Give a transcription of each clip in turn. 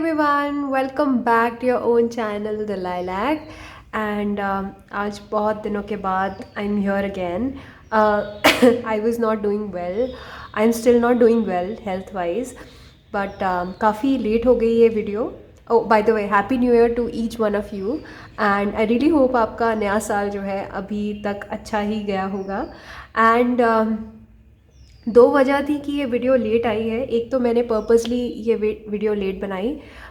everyone, welcome back to your own channel The Lilac. And आज बहुत दिनों के बाद I'm here again. I was not doing well. I'm still not doing well health wise, but काफ़ी late हो गई ये video. Oh, by the way, Happy New Year to each one of you. And I really hope आपका नया साल जो है अभी तक अच्छा ही गया होगा. And दो वजह थी कि ये वीडियो लेट आई है. एक तो मैंने पर्पसली ये वीडियो लेट बनाई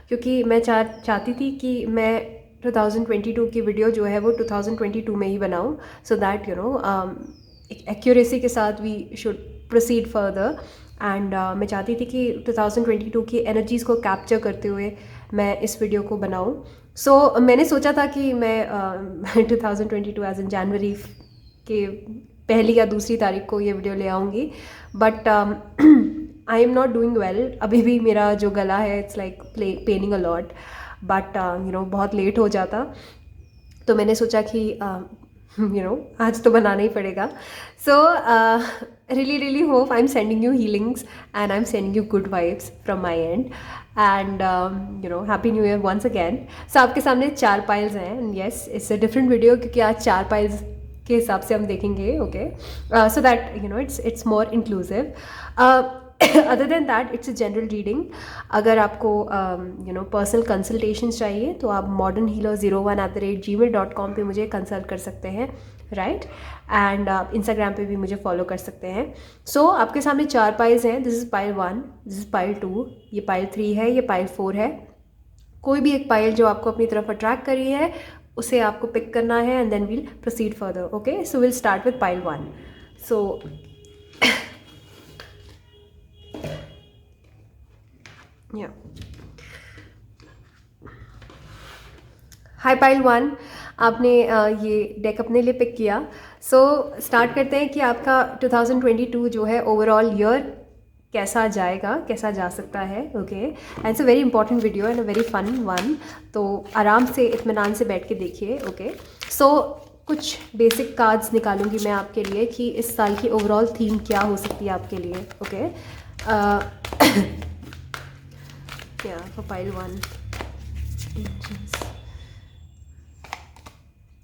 क्योंकि मैं चाहती थी कि मैं 2022 की वीडियो जो है वो 2022 में ही बनाऊँ, सो दैट एक एक्यूरेसी के साथ we should proceed further. And मैं चाहती थी कि 2022 की एनर्जीज़ को कैप्चर करते हुए मैं इस वीडियो को बनाऊँ. सो मैंने सोचा था कि मैं 2022 एज इन जनवरी के पहली या दूसरी तारीख को ये वीडियो ले आऊँगी, but I am not doing well. अभी भी मेरा जो गला है it's like paining a lot, but बहुत लेट हो जाता, तो मैंने सोचा कि आज तो बनाना ही पड़ेगा. So really hope I am sending you healings and I am sending you good vibes from my end. And happy new year once again. So आपके सामने 4 पाइल्स हैं. And yes, it's a different video क्योंकि आज 4 piles के हिसाब से हम देखेंगे. Okay, so that it's more inclusive. Other than that it's a general reading. अगर आपको पर्सनल कंसल्टेशंस चाहिए तो आप modernhealer01@gmail.com पे मुझे कंसल्ट कर सकते हैं, राइट. एंड आप इंस्टाग्राम पे भी मुझे फॉलो कर सकते हैं. सो आपके सामने 4 पाइल्स हैं. This is pile 1, this is pile 2, ये पाइल 3 है, ये पाइल 4 है. कोई भी एक पाइल जो आपको अपनी तरफ अट्रैक्ट कर रही है उसे आपको पिक करना है and then we'll proceed further. Okay, so will start with pile 1. So या हाई पाइल 1, आपने ये डेक अपने लिए पिक किया. सो स्टार्ट करते हैं कि आपका 2022 जो है ओवरऑल ईयर कैसा जाएगा, कैसा जा सकता है. Okay, and it's a very important video and a very fun one. तो आराम से इत्मीनान से बैठ के देखिए. ओके, सो कुछ बेसिक कार्ड्स निकालूंगी मैं आपके लिए कि इस साल की ओवरऑल थीम क्या हो सकती है आपके लिए. ओके, क्या फॉर पाइल 1,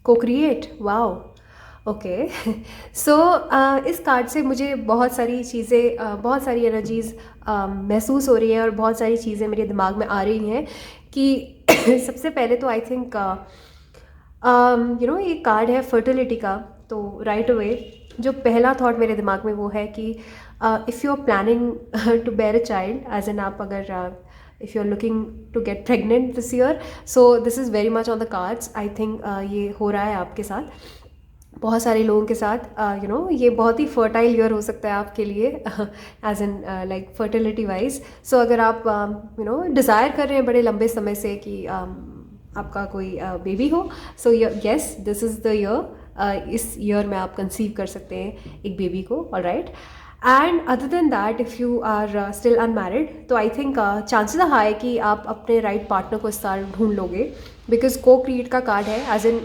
को क्रिएट. वाओ. ओके, सो इस कार्ड से मुझे बहुत सारी चीज़ें, बहुत सारी एनर्जीज़ महसूस हो रही हैं और बहुत सारी चीज़ें मेरे दिमाग में आ रही हैं कि सबसे पहले तो आई थिंक ये कार्ड है फर्टिलिटी का. तो राइट अवे जो पहला थॉट मेरे दिमाग में वो है कि if you are planning to bear a child, as an आप अगर if you're looking to get pregnant this year, so this is very much on the cards. I think ये हो रहा है आपके साथ, बहुत सारे लोगों के साथ. ये बहुत ही फर्टाइल ईयर हो सकता है आपके लिए as an like fertility wise. So अगर आप डिज़ायर कर रहे हैं बड़े लंबे समय से कि आपका कोई बेबी हो, so yes, this is the year. इस ईयर में आप कंसीव कर सकते हैं एक बेबी को. Alright. And other than that if you are still unmarried, तो I think chances are high कि आप अपने राइट पार्टनर को इस साल ढूंढ लोगे, बिकॉज को क्रिएट का कार्ड है. एज इन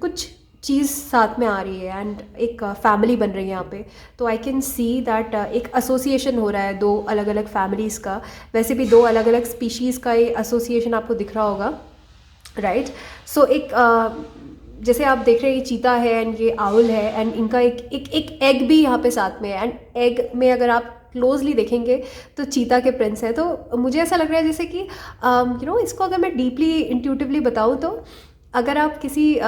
कुछ चीज़ साथ में आ रही है एंड एक फैमिली बन रही है यहाँ पे. तो आई कैन सी दैट एक एसोसिएशन हो रहा है दो अलग अलग फैमिलीज़ का. वैसे भी दो अलग अलग स्पीशीज़ का ये एसोसिएशन आपको दिख रहा होगा, राइट. सो एक जैसे आप देख रहे हैं ये चीता है एंड ये आउल है एंड इनका एक एग भी यहाँ पे साथ में है. एंड एग में अगर आप क्लोजली देखेंगे तो चीता के प्रिंस है. तो मुझे ऐसा लग रहा है जैसे कि इसको अगर मैं डीपली इंट्यूटिवली बताऊँ तो अगर आप किसी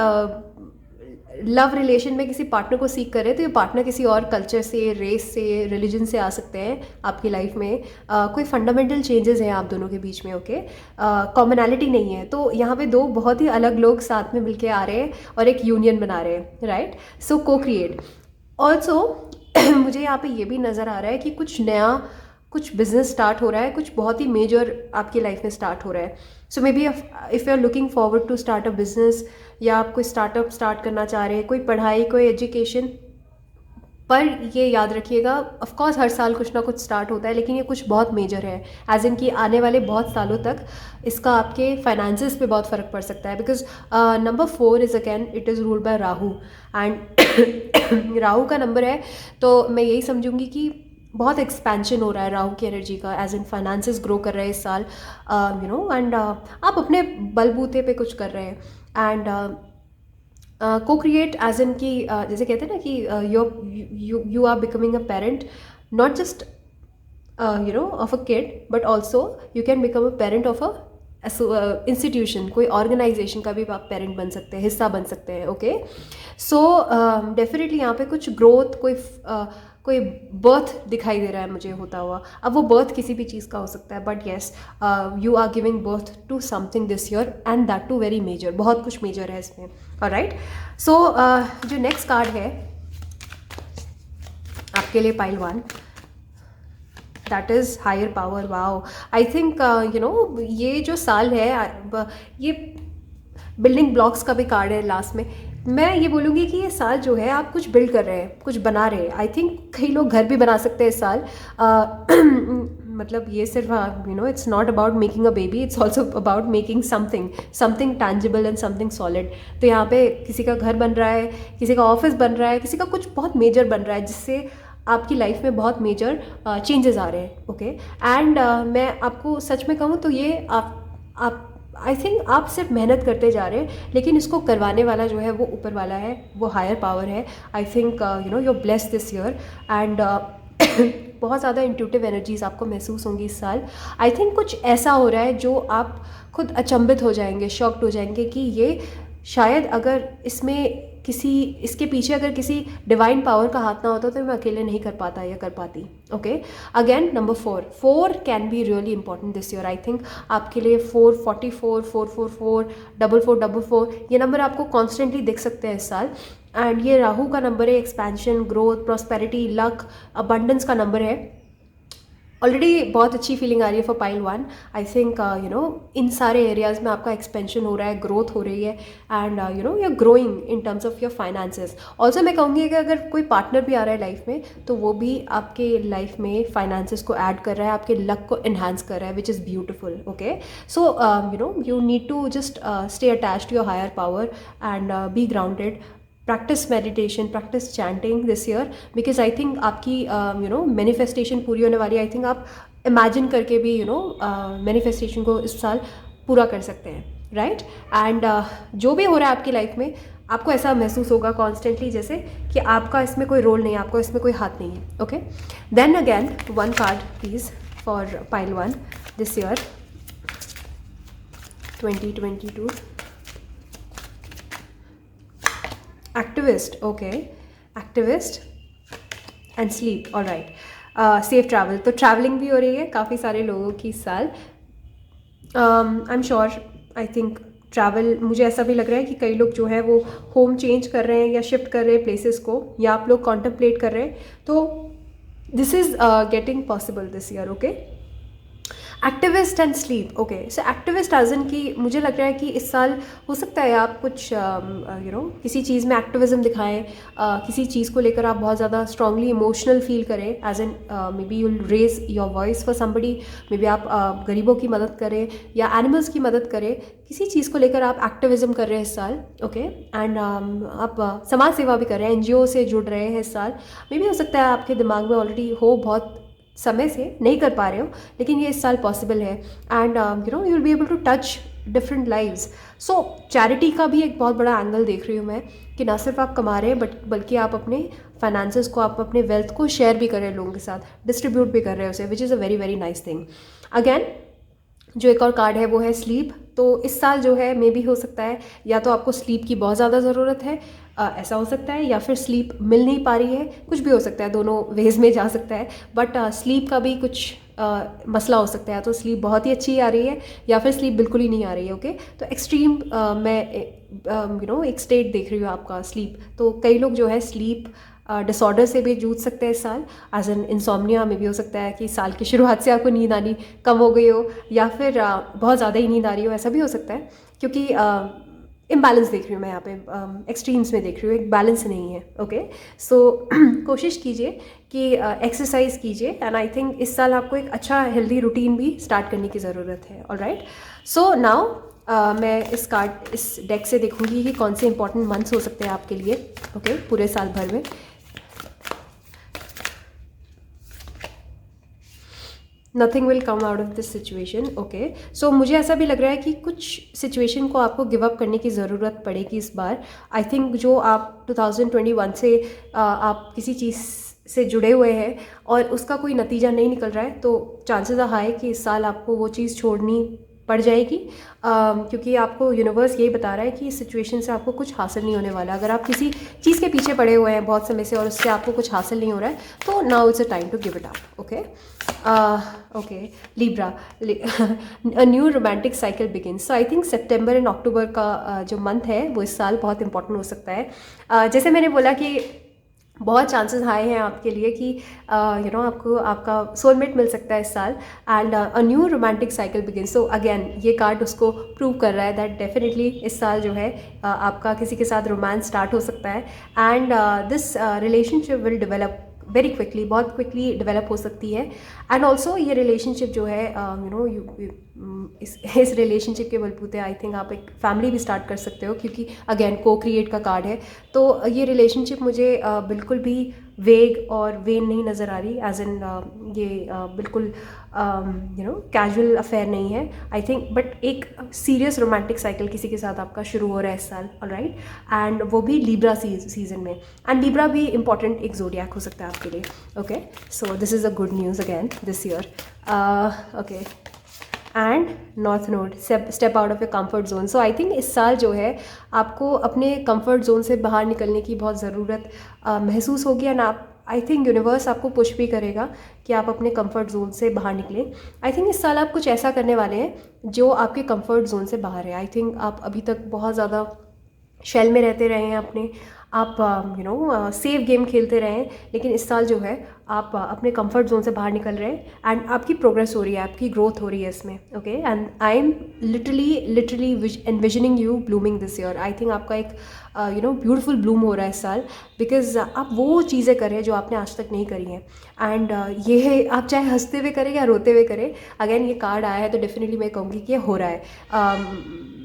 लव रिलेशन में किसी पार्टनर को सीख कर रहे हैं तो ये पार्टनर किसी और कल्चर से, रेस से, रिलीजन से आ सकते हैं आपकी लाइफ में. कोई फंडामेंटल चेंजेस हैं आप दोनों के बीच में. ओके, कॉमनैलिटी नहीं है. तो यहाँ पे दो बहुत ही अलग लोग साथ में मिलके आ रहे हैं और एक यूनियन बना रहे हैं, राइट. सो को क्रिएट. ऑल्सो मुझे यहाँ पे ये भी नज़र आ रहा है कि कुछ नया, कुछ बिजनेस स्टार्ट हो रहा है, कुछ बहुत ही मेजर आपकी लाइफ में स्टार्ट हो रहा है. So maybe if you are looking forward to start a business, या आप कोई स्टार्टअप स्टार्ट करना चाह रहे हैं, कोई पढ़ाई, कोई एजुकेशन. पर ये याद रखिएगा, ऑफ कोर्स हर साल कुछ ना कुछ स्टार्ट होता है, लेकिन ये कुछ बहुत मेजर है. एज इन कि आने वाले बहुत सालों तक इसका आपके फाइनेंसिस पे बहुत फ़र्क पड़ सकता है. Because number 4 is again it is ruled by Rahu. And Rahu का नंबर है, तो मैं यही समझूंगी कि बहुत एक्सपेंशन हो रहा है राहु की एनर्जी का, एज इन फाइनेंसेस ग्रो कर रहे हैं इस साल, एंड आप अपने बलबूते पे कुछ कर रहे हैं, एंड को क्रिएट एज इन की जैसे कहते हैं ना कि you are becoming a parent, not just of a kid, but also you can become a parent of a institution, कोई ऑर्गेनाइजेशन का भी आप पेरेंट बन सकते हैं, हिस्सा बन सकते हैं। ओके, सो डेफिनेटली यहाँ पे कुछ ग्रोथ, कोई बर्थ दिखाई दे रहा है मुझे होता हुआ। अब वो बर्थ किसी भी चीज़ का हो सकता है, but yes you are giving birth to something this year, and that too very major, बहुत कुछ मेजर है इसमें। ऑलराइट, सो जो नेक्स्ट कार्ड है आपके लिए pile 1, that is higher power. Wow, I think ये जो साल है ये बिल्डिंग ब्लॉक्स का भी कार्ड है लास्ट में। मैं ये बोलूँगी कि ये साल जो है आप कुछ बिल्ड कर रहे हैं, कुछ बना रहे हैं। आई थिंक कई लोग घर भी बना सकते हैं इस साल। मतलब ये सिर्फ it's not about making a baby, it's also about making something tangible and something solid. तो यहाँ पे किसी का घर बन रहा है, किसी का ऑफिस बन रहा है, किसी का कुछ बहुत मेजर बन रहा है, जिससे आपकी लाइफ में बहुत मेजर चेंजेस आ रहे हैं। ओके, एंड मैं आपको सच में कहूँ तो ये आप आई थिंक आप सिर्फ मेहनत करते जा रहे हैं, लेकिन इसको करवाने वाला जो है वो ऊपर वाला है, वो हायर पावर है। I think you bless this year, and बहुत ज़्यादा इंट्यूटिव एनर्जीज आपको महसूस होंगी इस साल। आई थिंक कुछ ऐसा हो रहा है जो आप खुद अचंभित हो जाएंगे, शॉक्ड हो जाएंगे कि ये शायद अगर इसके पीछे अगर किसी डिवाइन पावर का हाथ ना होता तो मैं अकेले नहीं कर पाता या कर पाती। Okay, again number 4 can be really important this year. I think आपके लिए 444, 444, 4444 ये नंबर आपको कॉन्स्टेंटली दिख सकते हैं इस साल, एंड ये राहु का नंबर है, expansion, growth, prosperity, luck, abundance का नंबर है। ऑलरेडी बहुत अच्छी फीलिंग आ रही है for pile 1। I think in सारे एरियाज़ में आपका एक्सपेंशन हो रहा है, ग्रोथ हो रही है, and you are growing in terms of your finances. Also मैं कहूँगी कि अगर कोई पार्टनर भी आ रहा है लाइफ में, तो वो भी आपके लाइफ में फाइनेंसेस को ऐड कर रहा है, आपके लक को इन्हांस कर रहा है, which is beautiful. Okay, so you need to just stay attach to your higher power and be grounded, practice meditation, practice chanting this year, because I think आपकी मैनिफेस्टेशन पूरी होने वाली है। आई थिंक आप imagine करके भी manifestation को इस साल पूरा कर सकते हैं, राइट? एंड जो भी हो रहा है आपकी लाइफ में, आपको ऐसा महसूस होगा कॉन्स्टेंटली जैसे कि आपका इसमें कोई रोल नहीं है, आपको इसमें कोई हाथ नहीं है। Okay, then again 1 card please for pile 1 this year 2022। Activist, okay, activist and sleep, alright, safe travel. तो ट्रैवलिंग भी हो रही है काफ़ी सारे लोगों की इस साल। I am sure, I think travel, मुझे ऐसा भी लग रहा है कि कई लोग जो है वो होम चेंज कर रहे हैं या शिफ्ट कर रहे हैं प्लेसेस को, या आप लोग कॉन्टम्पलेट कर रहे हैं, तो this is getting possible this year. Okay, activist and sleep, okay, so activist as in की मुझे लग रहा है कि इस साल हो सकता है आप कुछ किसी चीज़ में एक्टिविज्म दिखाएं, किसी चीज़ को लेकर आप बहुत ज़्यादा स्ट्रांगली इमोशनल फील करें, as in maybe you'll raise your voice for somebody, maybe आप गरीबों की मदद करें या एनिमल्स की मदद करें, किसी चीज़ को लेकर आप एक्टिविज्म कर रहे हैं इस साल। ओके, एंड आप समाज सेवा भी कर रहे हैं, NGO से जुड़ रहे हैं इस साल। मे बी हो सकता है आपके दिमाग में ऑलरेडी हो, बहुत समय से नहीं कर पा रहे हो, लेकिन ये इस साल पॉसिबल है, and you will be able to touch different lives. So charity का भी एक बहुत बड़ा एंगल देख रही हूँ मैं, कि ना सिर्फ आप कमा रहे हैं बल्कि आप अपने फाइनेंसेस को, आप अपने वेल्थ को शेयर भी कर रहे हैं लोगों के साथ, डिस्ट्रीब्यूट भी कर रहे हैं उसे, which is a very very nice thing. Again जो एक और कार्ड है वो है स्लीप। तो इस साल जो है मे भी हो सकता है या तो आपको स्लीप की बहुत ज़्यादा ज़रूरत है, ऐसा हो सकता है, या फिर स्लीप मिल नहीं पा रही है, कुछ भी हो सकता है, दोनों वेज में जा सकता है, बट स्लीप का भी कुछ मसला हो सकता है। तो स्लीप बहुत ही अच्छी आ रही है या फिर स्लीप बिल्कुल ही नहीं आ रही है। ओके, तो एक्सट्रीम मैं एक स्टेट देख रही हूँ आपका स्लीप। तो कई लोग जो है स्लीप डिसऑर्डर से भी जूझ सकते हैं इस साल, एज एन इंसोम्निया में भी हो सकता है कि साल की शुरुआत से आपको नींद आनी कम हो गई हो, या फिर बहुत ज़्यादा ही नींद आ रही हो, ऐसा भी हो सकता है, क्योंकि इम्बैलेंस देख रही हूँ मैं यहाँ पे, एक्सट्रीम्स में देख रही हूँ, एक बैलेंस नहीं है। ओके, सो कोशिश कीजिए कि एक्सरसाइज कीजिए, एंड आई थिंक इस साल आपको एक अच्छा हेल्दी रूटीन भी स्टार्ट करने की ज़रूरत है। ऑलराइट, सो नाउ मैं इस डेक से देखूंगी कि कौन से इंपॉर्टेंट मंथ्स हो सकते हैं आपके लिए। ओके, पूरे साल भर में। Nothing will come out of this situation. Okay, so मुझे ऐसा भी लग रहा है कि कुछ सिचुएशन को आपको गिव अप करने की ज़रूरत पड़ेगी इस बार। आई थिंक जो आप 2021 से आप किसी चीज़ से जुड़े हुए हैं और उसका कोई नतीजा नहीं निकल रहा है, तो चांसेस आर हाई कि इस साल आपको वो चीज़ छोड़नी पड़ जाएगी, क्योंकि आपको यूनिवर्स यही बता रहा है कि इस सिचुएशन से आपको कुछ हासिल नहीं होने वाला। अगर आप किसी चीज़ के पीछे पड़े हुए हैं बहुत समय से और उससे आपको कुछ हासिल नहीं हो रहा है, तो now it's a time to give it up. Okay, okay, Libra, a new romantic cycle begins. So I think सितंबर एंड अक्टूबर का जो मंथ है वो इस साल बहुत इंपॉर्टेंट हो सकता है। जैसे मैंने बोला कि बहुत चांसेस हाई हैं आपके लिए कि आपको आपका सोलमेट मिल सकता है इस साल, and a new romantic cycle begin. So again ये कार्ड उसको प्रूव कर रहा है दैट डेफिनेटली इस साल जो है आपका किसी के साथ रोमांस स्टार्ट हो सकता है, and this relationship will develop very quickly, बहुत क्विकली डेवलप हो सकती है। एंड ऑल्सो ये रिलेशनशिप जो है इस रिलेशनशिप के बलबूते आई थिंक आप एक फैमिली भी स्टार्ट कर सकते हो, क्योंकि अगेन को क्रिएट का कार्ड है। तो ये रिलेशनशिप मुझे बिल्कुल भी वेग और वेन नहीं नज़र आ रही, एज इन ये बिल्कुल कैजुअल अफेयर नहीं है आई थिंक, बट एक सीरियस रोमांटिक साइकिल किसी के साथ आपका शुरू हो रहा है इस साल, ऑलराइट, एंड वो भी लिब्रा सीजन में। एंड लिब्रा भी इंपॉर्टेंट एक ज़ोडिएक हो सकता है आपके लिए। Okay, so this is a good news again this year. Okay, and north node, step out of a comfort zone. So I think इस साल जो है आपको अपने कंफर्ट जोन से बाहर निकलने की बहुत ज़रूरत महसूस होगी, एंड आप आई थिंक यूनिवर्स आपको पुश भी करेगा कि आप अपने कंफर्ट जोन से बाहर निकलें। आई थिंक इस साल आप कुछ ऐसा करने वाले हैं जो आपके कंफर्ट जोन से बाहर है। आई थिंक आप अभी तक बहुत ज़्यादा शेल में रहते रहे हैं अपने, आप सेफ गेम खेलते रहे हैं, लेकिन इस साल जो है आप अपने कंफर्ट जोन से बाहर निकल रहे हैं एंड आपकी प्रोग्रेस हो रही है, आपकी ग्रोथ हो रही है इसमें। Okay, and I am literally envisioning you blooming this year. I think आपका एक ब्यूटीफुल ब्लूम हो रहा है इस साल, बिकॉज आप वो चीज़ें करें जो आपने आज तक नहीं करी हैं, एंड ये है आप चाहे हंसते हुए करें या रोते हुए करें। अगेन ये कार्ड आया है तो डेफिनेटली मैं कहूँगी कि ये हो रहा है।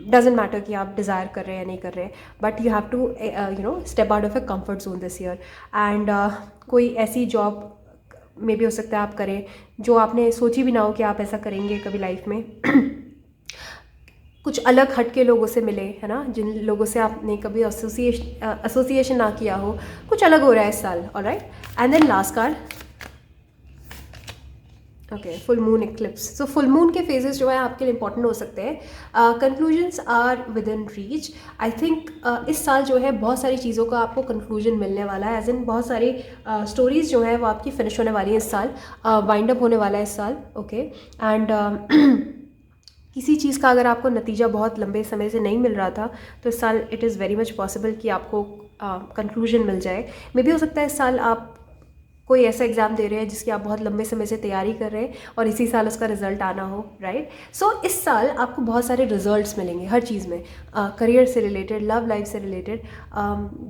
डजेंट मैटर कि आप डिज़ायर कर रहे हैं या नहीं कर रहे हैं, but you have to step out of a comfort zone this year. And कोई ऐसी जॉब में भी हो सकता है आप करें जो आपने सोची भी ना हो कि आप ऐसा करेंगे कभी लाइफ में। कुछ अलग हट के लोगों से मिले, है ना, जिन लोगों से आपने कभी एसोसिएशन ना किया हो, कुछ अलग हो रहा है इस साल, alright. And then last card, okay, full moon eclipse. So full moon के फेजेस जो है आपके लिए इंपॉर्टेंट हो सकते हैं। Conclusions are within reach. I think इस साल जो है बहुत सारी चीज़ों का आपको कंक्लूजन मिलने वाला है, एज इन बहुत सारी स्टोरीज जो है वो आपकी फिनिश होने वाली है इस साल, वाइंड अप होने वाला है इस साल। ओके, एंड किसी चीज़ का अगर आपको नतीजा बहुत लंबे समय से नहीं मिल रहा था, तो इस साल it is very much possible कि आपको कंक्लूजन मिल जाए। मे भी हो सकता है इस साल आप कोई ऐसा एग्ज़ाम दे रहे हैं जिसकी आप बहुत लंबे समय से तैयारी कर रहे हैं और इसी साल उसका रिजल्ट आना हो, राइट। सो इस साल आपको बहुत सारे रिजल्ट्स मिलेंगे हर चीज़ में, करियर से रिलेटेड, लव लाइफ से रिलेटेड,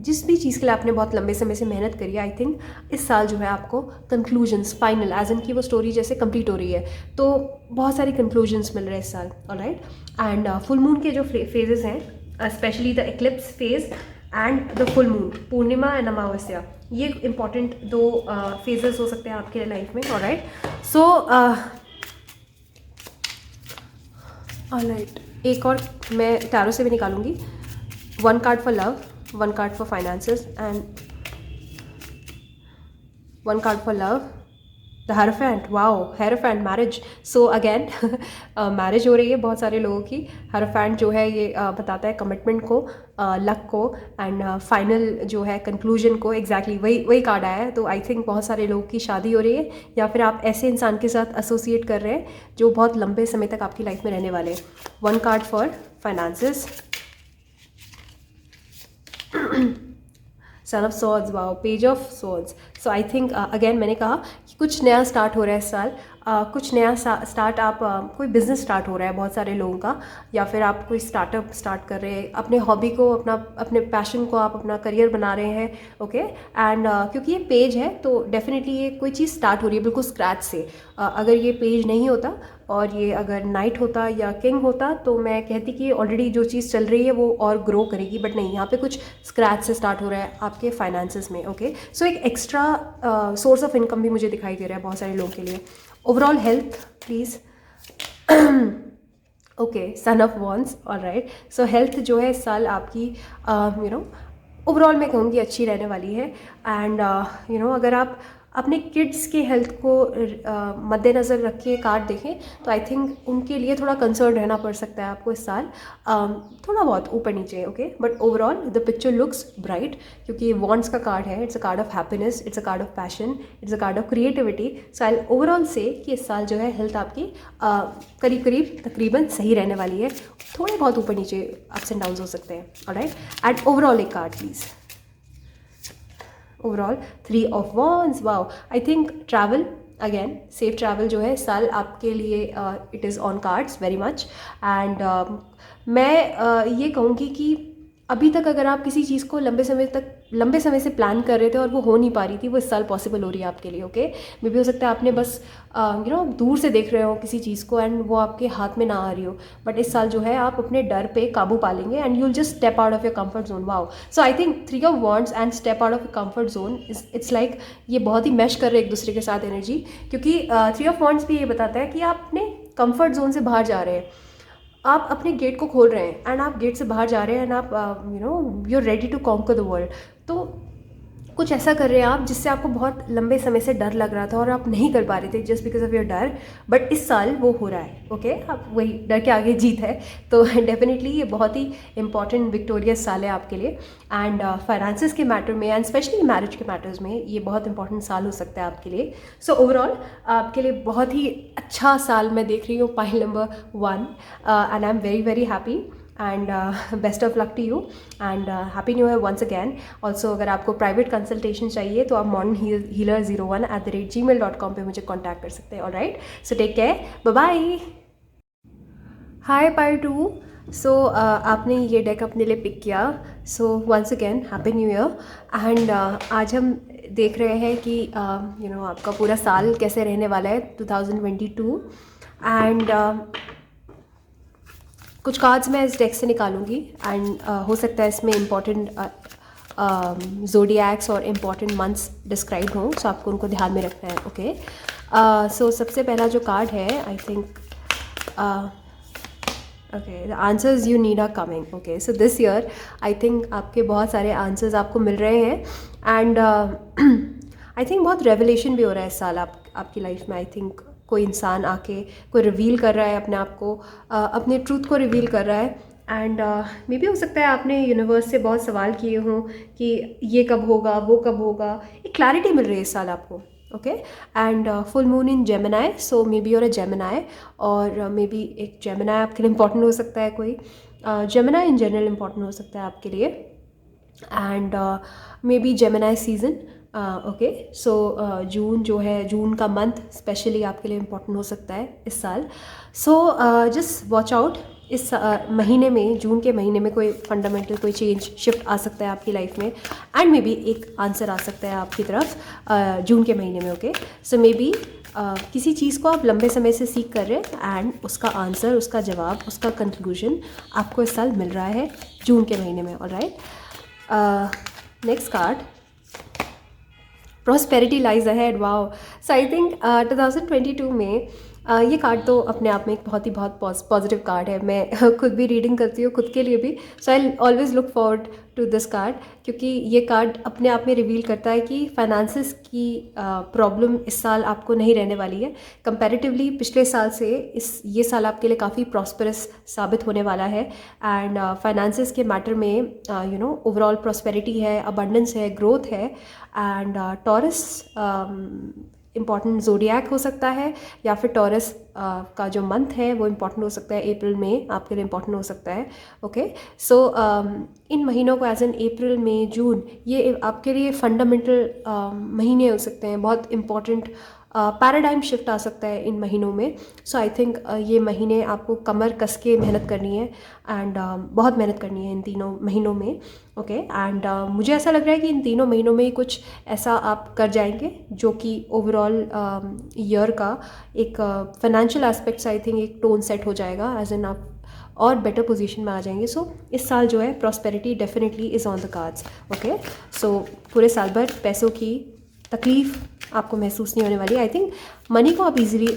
जिस भी चीज़ के लिए आपने बहुत लंबे समय से मेहनत करी है। आई थिंक इस साल जो है आपको कंक्लूजन्स फाइनल, एज इन की वो स्टोरी जैसे कंप्लीट हो रही है, तो बहुत सारी कंक्लूजन्स मिल रहे हैं इस साल, ऑलराइट। एंड फुल मून के जो फेजेस हैं, specially the eclipse phase and the full moon, Purnima and अमावस्या, ये इंपॉर्टेंट दो फेजेस हो सकते हैं आपके लाइफ में, ऑलराइट। सो ऑलराइट, एक और मैं टैरो से भी निकालूंगी। One card for love, one card for finances, and one card for love, the hierophant. Wow, hierophant, marriage. So again marriage हो रही है बहुत सारे लोगों की। हेरोफेंट जो है ये बताता है कमिटमेंट को, लक को, एंड फाइनल जो है कंक्लूजन को। एग्जैक्टली वही कार्ड आया है। तो आई थिंक बहुत सारे लोगों की शादी हो रही है, या फिर आप ऐसे इंसान के साथ एसोसिएट कर रहे हैं जो बहुत लंबे समय तक आपकी लाइफ में रहने वाले हैं। One card for finances, son of swords, wow, page of swords. So I think again मैंने कहा कि कुछ नया स्टार्ट हो रहा है इस साल, कुछ नया स्टार्ट, आप कोई बिजनेस स्टार्ट हो रहा है बहुत सारे लोगों का, या फिर आप कोई स्टार्टअप स्टार्ट कर रहे हैं, अपने हॉबी को, अपने पैशन को आप अपना करियर बना रहे हैं। ओके, एंड क्योंकि ये पेज है तो डेफिनेटली ये कोई चीज़ स्टार्ट हो रही है बिल्कुल स्क्रैच से। अगर ये पेज नहीं होता और ये अगर नाइट होता या किंग होता तो मैं कहती कि ऑलरेडी जो चीज़ चल रही है वो और ग्रो करेगी, बट नहीं, यहाँ पे कुछ स्क्रैच से स्टार्ट हो रहा है आपके फाइनेंसेस में। ओके, सो एक एक्स्ट्रा सोर्स ऑफ इनकम भी मुझे दिखाई दे रहा है बहुत सारे लोगों के लिए। Overall health please. Okay, son of wands, alright. So health जो है इस साल आपकी ओवरऑल मैं कहूँगी अच्छी रहने वाली है। एंड अगर आप अपने किड्स के हेल्थ को मद्देनज़र रख के कार्ड देखें तो आई थिंक उनके लिए थोड़ा कंसर्न रहना पड़ सकता है आपको इस साल, थोड़ा बहुत ऊपर नीचे, okay. But overall the picture looks bright, क्योंकि वॉन्ट्स का कार्ड है, it's a card of happiness, it's a card of passion, it's a card of creativity. So I overall से कि इस साल जो है हेल्थ आपकी करीब करीब तकरीबन सही रहने वाली है, थोड़े बहुत ऊपर नीचे अप्स एंड डाउन्स हो सकते हैं, ऑलराइट। एंड ओवरऑल एक card please. Overall 3 of wands, wow. I think travel, again safe travel जो है इस साल आपके लिए it is on cards very much. And मैं ये कहूँगी कि अभी तक अगर आप किसी चीज़ को लंबे समय से प्लान कर रहे थे और वो हो नहीं पा रही थी, वो इस साल पॉसिबल हो रही है आपके लिए, ओके। मे भी हो सकता है आपने बस दूर से देख रहे हो किसी चीज़ को एंड वो आपके हाथ में ना आ रही हो, बट इस साल जो है आप अपने डर पे काबू पा लेंगे and you will just step out of your comfort zone, wow. So I think 3 of wands and step out of your comfort zone it's like ये बहुत ही मैश कर रहे हैं एक दूसरे के साथ एनर्जी, क्योंकि 3 ऑफ वॉन्ड्स भी ये बताता है कि आप अपने कंफर्ट जोन से बाहर जा रहे हैं, आप अपने गेट को खोल रहे हैं एंड आप गेट से बाहर जा रहे हैं एंड आप you are ready to conquer the world. तो कुछ ऐसा कर रहे हैं आप जिससे आपको बहुत लंबे समय से डर लग रहा था और आप नहीं कर पा रहे थे जस्ट बिकॉज ऑफ योर डर, बट इस साल वो हो रहा है, ओके। आप वही डर के आगे जीत है, तो डेफिनेटली ये बहुत ही इंपॉर्टेंट विक्टोरियस साल है आपके लिए। एंड फाइनेंसेस के मैटर में एंड स्पेशली मैरिज के मैटर्स में ये बहुत इंपॉर्टेंट साल हो सकता है आपके लिए। सो ओवरऑल आपके लिए बहुत ही अच्छा साल मैं देख रही हूँ, pile number 1, and I am very very happy and best of luck to you and happy new year once again. Also अगर आपको प्राइवेट कंसल्टेशन चाहिए तो आप morninghealer01@gmail.com पे मुझे कॉन्टैक्ट कर सकते हैं, alright. So take care, bye bye. Hi pile 2, so आपने ये डेक अपने लिए पिक किया, so once again happy new year. And आज हम देख रहे हैं कि आपका पूरा साल कैसे रहने वाला है 2022। एंड कुछ कार्ड्स मैं इस डेक से निकालूंगी एंड हो सकता है इसमें इम्पॉर्टेंट ज़ोडिएक्स और इम्पॉर्टेंट मंथ्स डिस्क्राइब हों, सो आपको उनको ध्यान में रखना है, ओके। सो सबसे पहला जो कार्ड है, I think okay, the answers you need are coming, okay. So this year I think आपके बहुत सारे आंसर्स आपको मिल रहे हैं एंड आई थिंक बहुत रेवलेशन भी हो रहा है इस साल आपकी लाइफ में। आई थिंक कोई इंसान आके कोई रिवील कर रहा है अपने आप को, अपने ट्रूथ को रिवील कर रहा है एंड मे बी हो सकता है आपने यूनिवर्स से बहुत सवाल किए हों कि ये कब होगा, वो कब होगा, एक क्लैरिटी मिल रही है इस साल आपको, okay. And full moon in Gemini, so may be और अ जेमिनाई, और मे बी एक जेमिनाई आपके लिए इम्पॉर्टेंट हो सकता है, कोई जेमिनाई इन जनरल इम्पॉर्टेंट हो सकता है आपके लिए। And maybe Gemini season, okay. So June जो है, जून का मंथ स्पेशली आपके लिए इम्पॉर्टेंट हो सकता है इस साल। सो जस्ट वॉच आउट, इस महीने में, जून के महीने में कोई फंडामेंटल कोई चेंज शिफ्ट आ सकता है आपकी लाइफ में एंड मे बी एक आंसर आ सकता है आपकी तरफ जून के महीने में, ओके। सो मे बी किसी चीज़ को आप लंबे समय से सीख कर रहे हैं एंड उसका आंसर, उसका जवाब, उसका कंक्लूजन आपको इस साल मिल रहा है जून के महीने में, alright. Next card, prosperity lies ahead, wow. So I think 2022 में ये कार्ड तो अपने आप में एक बहुत पॉजिटिव कार्ड है। मैं खुद भी रीडिंग करती हूँ, खुद के लिए भी, so I always look forward to this card, क्योंकि ये कार्ड अपने आप में रिवील करता है कि फाइनेंसेस की प्रॉब्लम इस साल आपको नहीं रहने वाली है। कंपैरेटिवली पिछले साल से ये साल आपके लिए काफ़ी प्रॉस्परस साबित होने वाला है एंड फाइनेंसेस के मैटर में ओवरऑल प्रॉस्पेरिटी है, अबंडेंस है, ग्रोथ है। एंड टॉरस इम्पॉर्टेंट ज़ोडिएक हो सकता है, या फिर टॉरस का जो मंथ है वो इम्पॉर्टेंट हो सकता है, अप्रैल में आपके लिए इम्पॉर्टेंट हो सकता है, ओके। सो इन महीनों को एज एन अप्रैल, मई, जून, ये आपके लिए फंडामेंटल महीने हो सकते हैं, बहुत इम्पॉर्टेंट पैराडाइम शिफ्ट आ सकता है इन महीनों में। सो आई थिंक ये महीने आपको कमर कस के मेहनत करनी है एंड बहुत मेहनत करनी है इन तीनों महीनों में, ओके। एंड मुझे ऐसा लग रहा है कि इन तीनों महीनों में कुछ ऐसा आप कर जाएंगे जो कि ओवरऑल ईयर का एक फाइनेंशियल एस्पेक्ट्स, आई थिंक एक टोन सेट हो जाएगा, एज एन आप और बेटर पोजीशन में आ जाएंगे। सो इस साल जो है prosperity definitely is on the cards, okay. So पूरे साल भर पैसों की तकलीफ़ आपको महसूस नहीं होने वाली। आई थिंक मनी को आप इजीली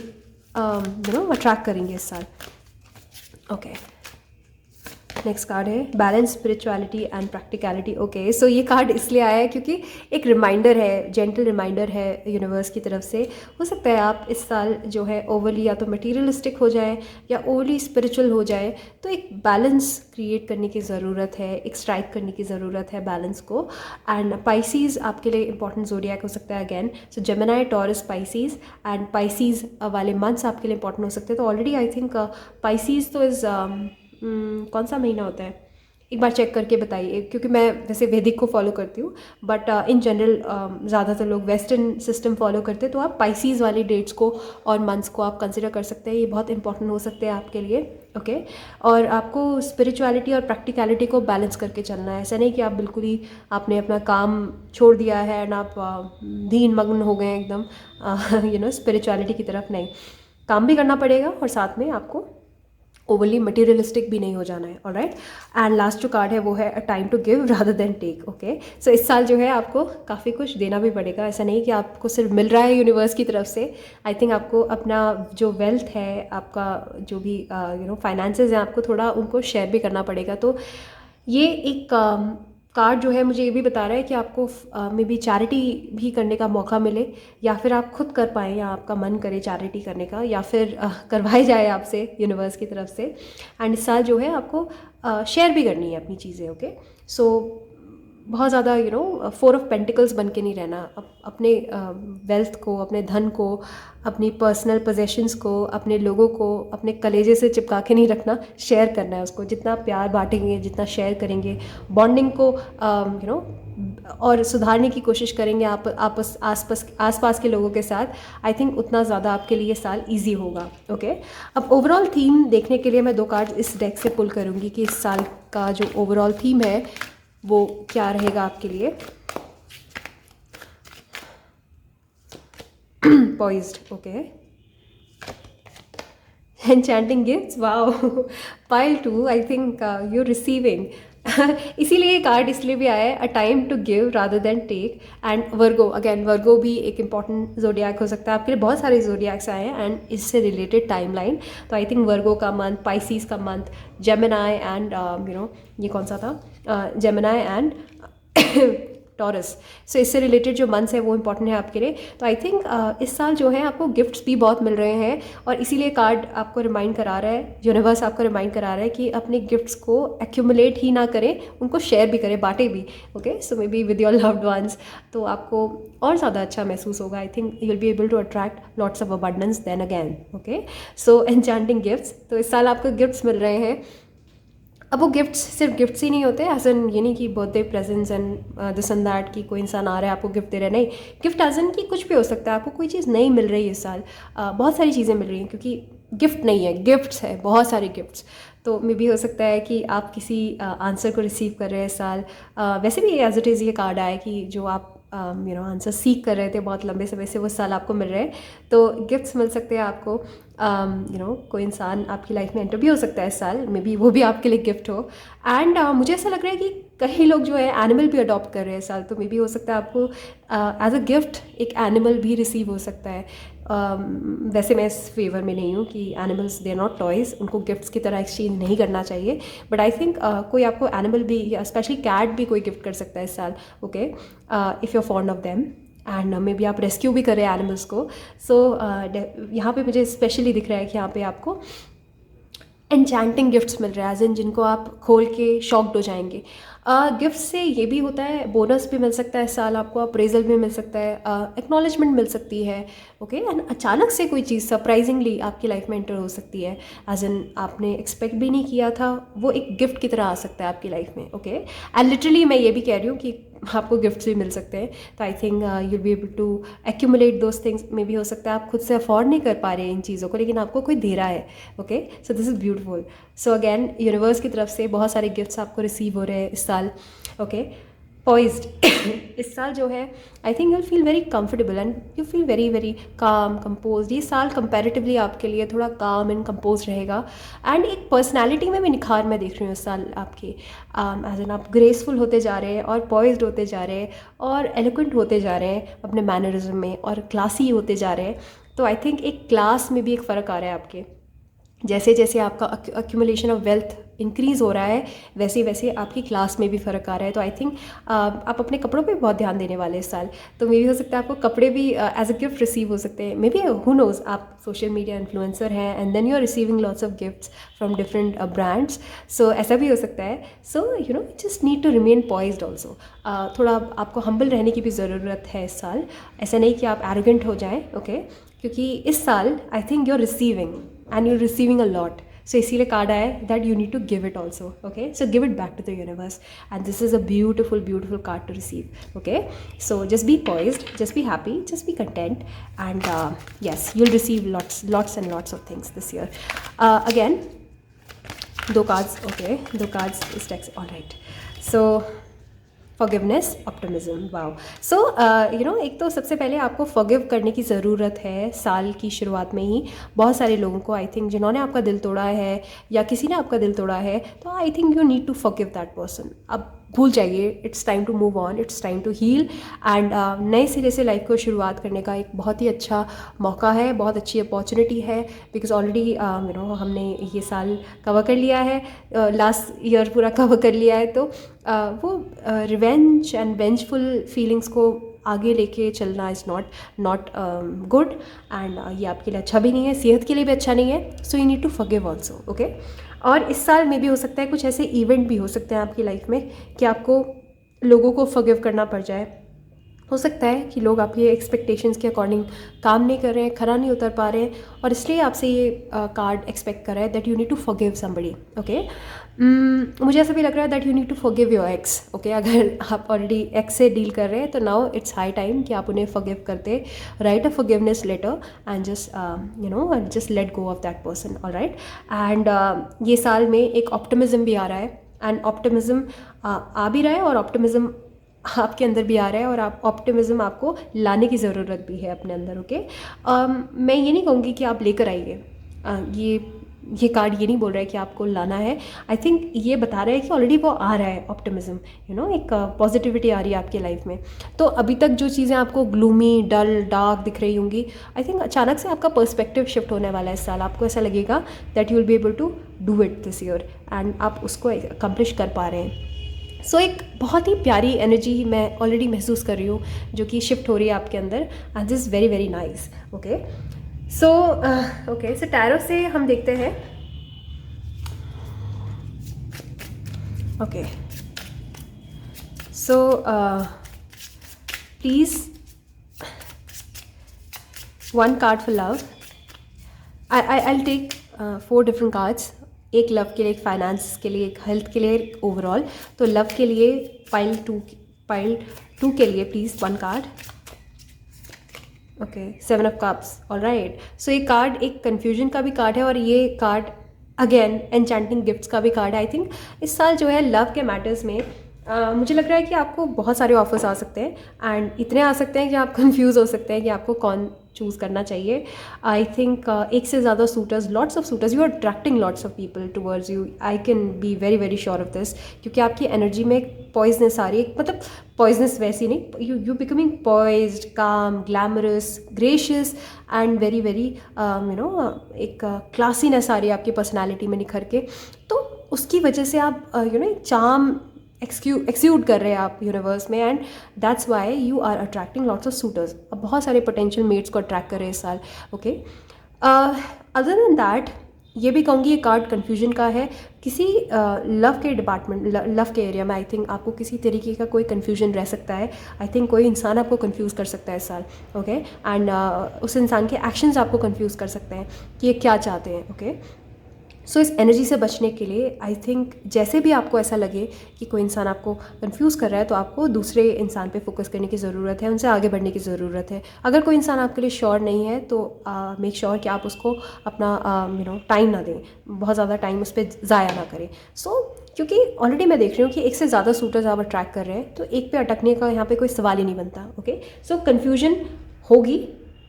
अट्रैक्ट करेंगे इस साल। ओके, नेक्स्ट कार्ड है balance, spirituality and practicality. Okay, so ये कार्ड इसलिए आया है क्योंकि एक रिमाइंडर है, जेंटल रिमाइंडर है यूनिवर्स की तरफ से। हो सकता है आप इस साल जो है ओवरली या तो मटेरियलिस्टिक हो जाए या ओवरली स्पिरिचुअल हो जाए, तो एक बैलेंस क्रिएट करने की ज़रूरत है, एक स्ट्राइक करने की ज़रूरत है बैलेंस को। एंड पाइसीज़ आपके लिए इंपॉर्टेंट ज़ोडिएक हो सकता है again. So Gemini, Taurus, Pisces and Pisces वाले मंथ्स आपके लिए इंपॉर्टेंट हो सकते हैं। तो ऑलरेडी आई थिंक पाइसीज़ तो इज़ कौन सा महीना होता है, एक बार चेक करके बताइए, क्योंकि मैं वैसे वैदिक को फॉलो करती हूँ, बट इन जनरल ज़्यादातर लोग वेस्टर्न सिस्टम फॉलो करते हैं। तो आप पाइसीज़ वाली डेट्स को और मंथ्स को आप कंसिडर कर सकते हैं, ये बहुत इंपॉर्टेंट हो सकते हैं आपके लिए। ओके, और आपको स्पिरिचुअलिटी और प्रैक्टिकलिटी को बैलेंस करके चलना है। ऐसा नहीं कि आप बिल्कुल ही आपने अपना काम छोड़ दिया है एंड आप दीन मग्न हो गए हैं एकदम स्पिरिचुअलिटी की तरफ। नहीं, काम भी करना पड़ेगा और साथ में आपको ओवरली मटेरियलिस्टिक भी नहीं हो जाना है। ऑलराइट, एंड लास्ट जो कार्ड है वो है a time to give rather than take. Okay, so इस साल जो है आपको काफ़ी कुछ देना भी पड़ेगा। ऐसा नहीं कि आपको सिर्फ मिल रहा है यूनिवर्स की तरफ से। आई थिंक आपको अपना जो वेल्थ है, आपका जो भी फाइनेंसेस हैं, आपको थोड़ा उनको शेयर भी करना पड़ेगा। तो ये एक कार्ड जो है मुझे ये भी बता रहा है कि आपको मे बी चैरिटी भी करने का मौका मिले, या फिर आप खुद कर पाएँ या आपका मन करे चैरिटी करने का, या फिर करवाई जाए आपसे यूनिवर्स की तरफ से। एंड इस साल जो है आपको शेयर भी करनी है अपनी चीज़ें। ओके, सो बहुत ज़्यादा 4 ऑफ पेंटिकल्स बन के नहीं रहना। अपने वेल्थ को, अपने धन को, अपनी पर्सनल पोजेशंस को, अपने लोगों को अपने कलेजे से चिपका के नहीं रखना, शेयर करना है उसको। जितना प्यार बांटेंगे, जितना शेयर करेंगे, बॉन्डिंग को और सुधारने की कोशिश करेंगे आप आसपास के लोगों के साथ, आई थिंक उतना ज़्यादा आपके लिए साल ईजी होगा। ओके, अब ओवरऑल थीम देखने के लिए मैं 2 कार्ड इस डेक से पुल करूँगी कि इस साल का जो ओवरऑल थीम है वो क्या रहेगा आपके लिए। Poised. Okay, enchanting gifts, wow, pile 2, I think you're receiving इसीलिए ये कार्ड इसलिए भी आया है, a time to give rather than take. And Virgo, again Virgo भी एक इंपॉर्टेंट जोडियाक हो सकता है आपके लिए। बहुत सारे जोडियाक्स आए हैं एंड इससे रिलेटेड टाइमलाइन। तो आई थिंक वर्गो का मंथ, पाइसीज का मंथ, जेमिनी एंड ये कौन सा था, जेमिनी एंड टॉरस। सो इससे रिलेटेड जो मंथ्स है वो इंपॉर्टेंट है आपके लिए। तो आई थिंक इस साल जो है आपको गिफ्ट्स भी बहुत मिल रहे हैं, और इसीलिए कार्ड आपको रिमाइंड करा रहा है, यूनिवर्स आपको रिमाइंड करा रहा है कि अपने गिफ्ट्स को एक्यूमुलेट ही ना करें, उनको शेयर भी करें, बांटे भी। Okay, so maybe with your loved ones, तो आपको और ज़्यादा अच्छा महसूस होगा। I think you will be able to attract lots of abundance then again. Okay, so enchanting gifts, तो इस साल आपको गिफ्ट्स मिल रहे हैं। अब वो गिफ्ट्स सिर्फ गिफ्ट्स ही नहीं होते, एज एन ये नहीं कि birthday presents and this and that की कोई इंसान आ रहा है आपको गिफ्ट दे रहा है, नहीं। गिफ्ट एज एन की कुछ भी हो सकता है, आपको कोई चीज़ नहीं मिल रही है इस साल, बहुत सारी चीज़ें मिल रही हैं, क्योंकि गिफ्ट नहीं है, गिफ्ट्स है, बहुत सारे गिफ्ट्स। तो मे भी हो सकता है कि आप किसी आंसर को रिसीव कर रहे हैं इस साल। वैसे भी एज इट इज़ ये कार्ड आया कि जो आप आंसर सीख कर रहे थे बहुत लंबे समय से, वो साल आपको मिल रहे हैं। तो गिफ्ट्स मिल सकते हैं आपको। कोई इंसान आपकी लाइफ में एंटर भी हो सकता है इस साल, मे बी वो भी आपके लिए गिफ्ट हो। एंड मुझे ऐसा लग रहा है कि कई लोग जो है एनिमल भी अडॉप्ट कर रहे हैं इस साल, तो मे बी हो सकता है आपको एज अ गिफ्ट एक एनिमल भी रिसीव हो सकता है। वैसे मैं इस फेवर में नहीं हूँ कि animals they are not toys, उनको गिफ्ट्स की तरह एक्सचेंज नहीं करना चाहिए, बट आई थिंक कोई आपको एनिमल भी, या स्पेशली कैट भी कोई गिफ्ट कर सकता है इस साल। Okay, if you are fond of them, and maybe आप रेस्क्यू भी करें एनिमल्स को। सो यहाँ पे मुझे स्पेशली दिख रहा है कि यहाँ पे आपको एन्चेंटिंग गिफ्ट्स मिल रहे हैं, एज इन जिनको आप खोल के शॉक्ड हो जाएंगे। गिफ्ट से ये भी होता है, बोनस भी मिल सकता है इस साल आपको, अप्रेजल भी मिल सकता है, एक्नॉलेजमेंट मिल सकती है। ओके, एंड अचानक से कोई चीज़ सरप्राइजिंगली आपकी लाइफ में एंटर हो सकती है, एज इन आपने एक्सपेक्ट भी नहीं किया था, वो एक गिफ्ट की तरह आ सकता है आपकी लाइफ में। ओके, एंड लिटरली मैं ये भी कह रही हूँ कि आपको गिफ्ट्स भी मिल सकते हैं। तो I think you be able to accumulate those things. मे भी हो सकता है आप खुद से अफोर्ड नहीं कर पा रहे हैं इन चीज़ों को, लेकिन आपको कोई दे रहा है। Okay, so this is beautiful. So again universe की तरफ से बहुत सारे गिफ्ट्स आपको रिसीव हो रहे हैं इस साल। ओके, पॉइज्ड इस साल जो है I think you'll feel very comfortable and you feel very very calm compose. ये साल कंपैरेटिवली आपके लिए थोड़ा काम एंड कंपोज रहेगा। एंड एक पर्सनैलिटी में भी निखार मैं देख रही हूँ इस साल आपके, एज एन आप ग्रेसफुल होते जा रहे हैं और पॉइज्ड होते जा रहे हैं और एलोक्वेंट होते जा रहे हैं अपने मैनरिज्म में और क्लासी होते जा रहे हैं। तो आई थिंक एक क्लास में भी एक फ़र्क आ रहा है आपके। जैसे जैसे आपका अक्यूमुलेशन ऑफ वेल्थ इंक्रीज़ हो रहा है वैसे वैसे आपकी क्लास में भी फ़र्क आ रहा है। तो आई थिंक आप अपने कपड़ों पे बहुत ध्यान देने वाले इस साल। तो मे भी हो सकता है आपको कपड़े भी एज अ गिफ्ट रिसीव हो सकते हैं। मे बी हु नोज़ आप सोशल मीडिया इन्फ्लुएंसर हैं and then you are receiving lots of gifts from different brands. So ऐसा भी हो सकता है। So you know just need to remain poised also. थोड़ा आपको हम्बल रहने की भी ज़रूरत है इस साल। ऐसा नहीं कि आप एरोगेंट हो जाएँ, ओके क्योंकि इस साल I think you are receiving and you're receiving a lot. So इसीलिए कार्ड आया that you need to give it also, okay? So give it back to the universe and this is a beautiful beautiful card to receive, okay? So just be poised, just be happy, just be content and yes, you'll receive lots and lots of things this year. Again, दो cards, okay? दो cards is text, all right. So forgiveness, optimism, wow. So you know एक तो सबसे पहले आपको forgive करने की ज़रूरत है साल की शुरुआत में ही। बहुत सारे लोगों को आई थिंक जिन्होंने आपका दिल तोड़ा है या किसी ने आपका दिल तोड़ा है, तो I think you need to forgive that person. अब भूल जाइए, it's time to move on, it's time to heal and नए सिरे से लाइफ को शुरुआत करने का एक बहुत ही अच्छा मौका है, बहुत अच्छी अपॉर्चुनिटी है। बिकॉज ऑलरेडी यू नो हमने ये साल कवर कर लिया है, लास्ट ईयर पूरा कवर कर लिया है। तो वो रिवेंज एंड वेंजफुल फीलिंग्स को आगे लेके चलना इज़ नॉट गुड एंड ये आपके लिए अच्छा भी नहीं है, सेहत के लिए भी अच्छा नहीं है। So you need to forgive also, okay. और इस साल में भी हो सकता है कुछ ऐसे इवेंट भी हो सकते हैं आपकी लाइफ में कि आपको लोगों को फॉरगिव करना पड़ जाए। हो सकता है कि लोग आपकी एक्सपेक्टेशंस के अकॉर्डिंग काम नहीं कर रहे हैं, खरा नहीं उतर पा रहे हैं और इसलिए आपसे ये कार्ड एक्सपेक्ट कर रहा है that you need to forgive somebody, okay. मुझे ऐसा भी लग रहा है that you need to forgive your ex, okay. अगर आप ऑलरेडी एक्स से डील कर रहे हैं तो नाउ इट्स हाई टाइम कि आप उन्हें फॉरगिव करते, write a forgiveness letter and just you know just let go of that person, alright. And ये साल में एक ऑप्टिमिज्म भी आ रहा है एंड ऑप्टिमिज्म आ भी रहा है और ऑप्टिमिज्म आपके अंदर भी आ रहा है और आप ऑप्टिमिज्म आपको लाने की ज़रूरत भी है अपने अंदर, ओके। मैं ये नहीं कहूँगी कि आप लेकर आइए, ये कार्ड ये नहीं बोल रहा है कि आपको लाना है। आई थिंक ये बता रहा है कि ऑलरेडी वो आ रहा है ऑप्टिमिज्म, यू नो एक पॉजिटिविटी आ रही है आपकी लाइफ में। तो अभी तक जो चीज़ें आपको ग्लूमी, डल, डार्क दिख रही होंगी, आई थिंक अचानक से आपका पर्सपेक्टिव शिफ्ट होने वाला है इस साल। आपको ऐसा लगेगा that you will be able to do it this year and आप उसको अकम्प्लिश कर पा रहे हैं। सो एक बहुत ही प्यारी एनर्जी मैं ऑलरेडी महसूस कर रही हूँ जो कि शिफ्ट हो रही है आपके अंदर and this is very very nice, okay. So tarot से हम देखते हैं, okay. So please one card for love. I'll take 4 different cards, एक लव के लिए, एक फाइनेंस के लिए, एक हेल्थ के लिए, एक ओवरऑल। तो लव के लिए पाइल 2 के लिए please 1 card, okay. 7 of cups, alright. So ये कार्ड एक कन्फ्यूजन का भी कार्ड है और ये कार्ड अगेन एन्चेंटिंग गिफ्ट्स का भी कार्ड है। आई थिंक इस साल जो है लव के मैटर्स में मुझे लग रहा है कि आपको बहुत सारे ऑफर्स आ सकते हैं एंड इतने आ सकते हैं कि आप कंफ्यूज हो सकते हैं कि आपको कौन चूज़ करना चाहिए। आई थिंक एक से ज़्यादा suitors, lots of suitors, you are attracting lots of people towards you. I can be very very sure of this क्योंकि आपकी एनर्जी में पॉइजनेस आ रही है, मतलब पॉइजनेस वैसी नहीं, you becoming poised, calm, glamorous, gracious and very very you know एक classiness आ रही है आपकी पर्सनैलिटी में निखर के। तो उसकी वजह से आप यू नो एक चार्म एक्सक्यूट कर रहे हैं आप यूनिवर्स में and that's why you are attracting lots of suitors. अब बहुत सारे पोटेंशियल मेट्स को अट्रैक्ट कर रहे हैं इस साल, ओके। अदर देन दैट ये भी कहूँगी ये कार्ड कन्फ्यूजन का है। किसी लव के डिपार्टमेंट, लव के एरिया में आई थिंक आपको किसी तरीके का कोई कन्फ्यूजन रह सकता है। आई थिंक कोई इंसान आपको कन्फ्यूज़ कर सकता है इस साल, ओके। एंड उस इंसान के एक्शंस आपको कन्फ्यूज़ कर सकते हैं कि ये क्या चाहते हैं, ओके। सो इस एनर्जी से बचने के लिए आई थिंक जैसे भी आपको ऐसा लगे कि कोई इंसान आपको कंफ्यूज कर रहा है तो आपको दूसरे इंसान पे फोकस करने की ज़रूरत है, उनसे आगे बढ़ने की ज़रूरत है। अगर कोई इंसान आपके लिए श्योर नहीं है तो मेक श्योर कि आप उसको अपना यू नो टाइम ना दें, बहुत ज़्यादा टाइम उस पर ज़ाया ना करें। सो क्योंकि ऑलरेडी मैं देख रही हूँ कि एक से ज़्यादा सूटर्स आप अट्रैक्ट कर रहे हैं, तो एक पे अटकने का यहाँ पे कोई सवाल ही नहीं बनता। ओके, सो कन्फ्यूजन होगी,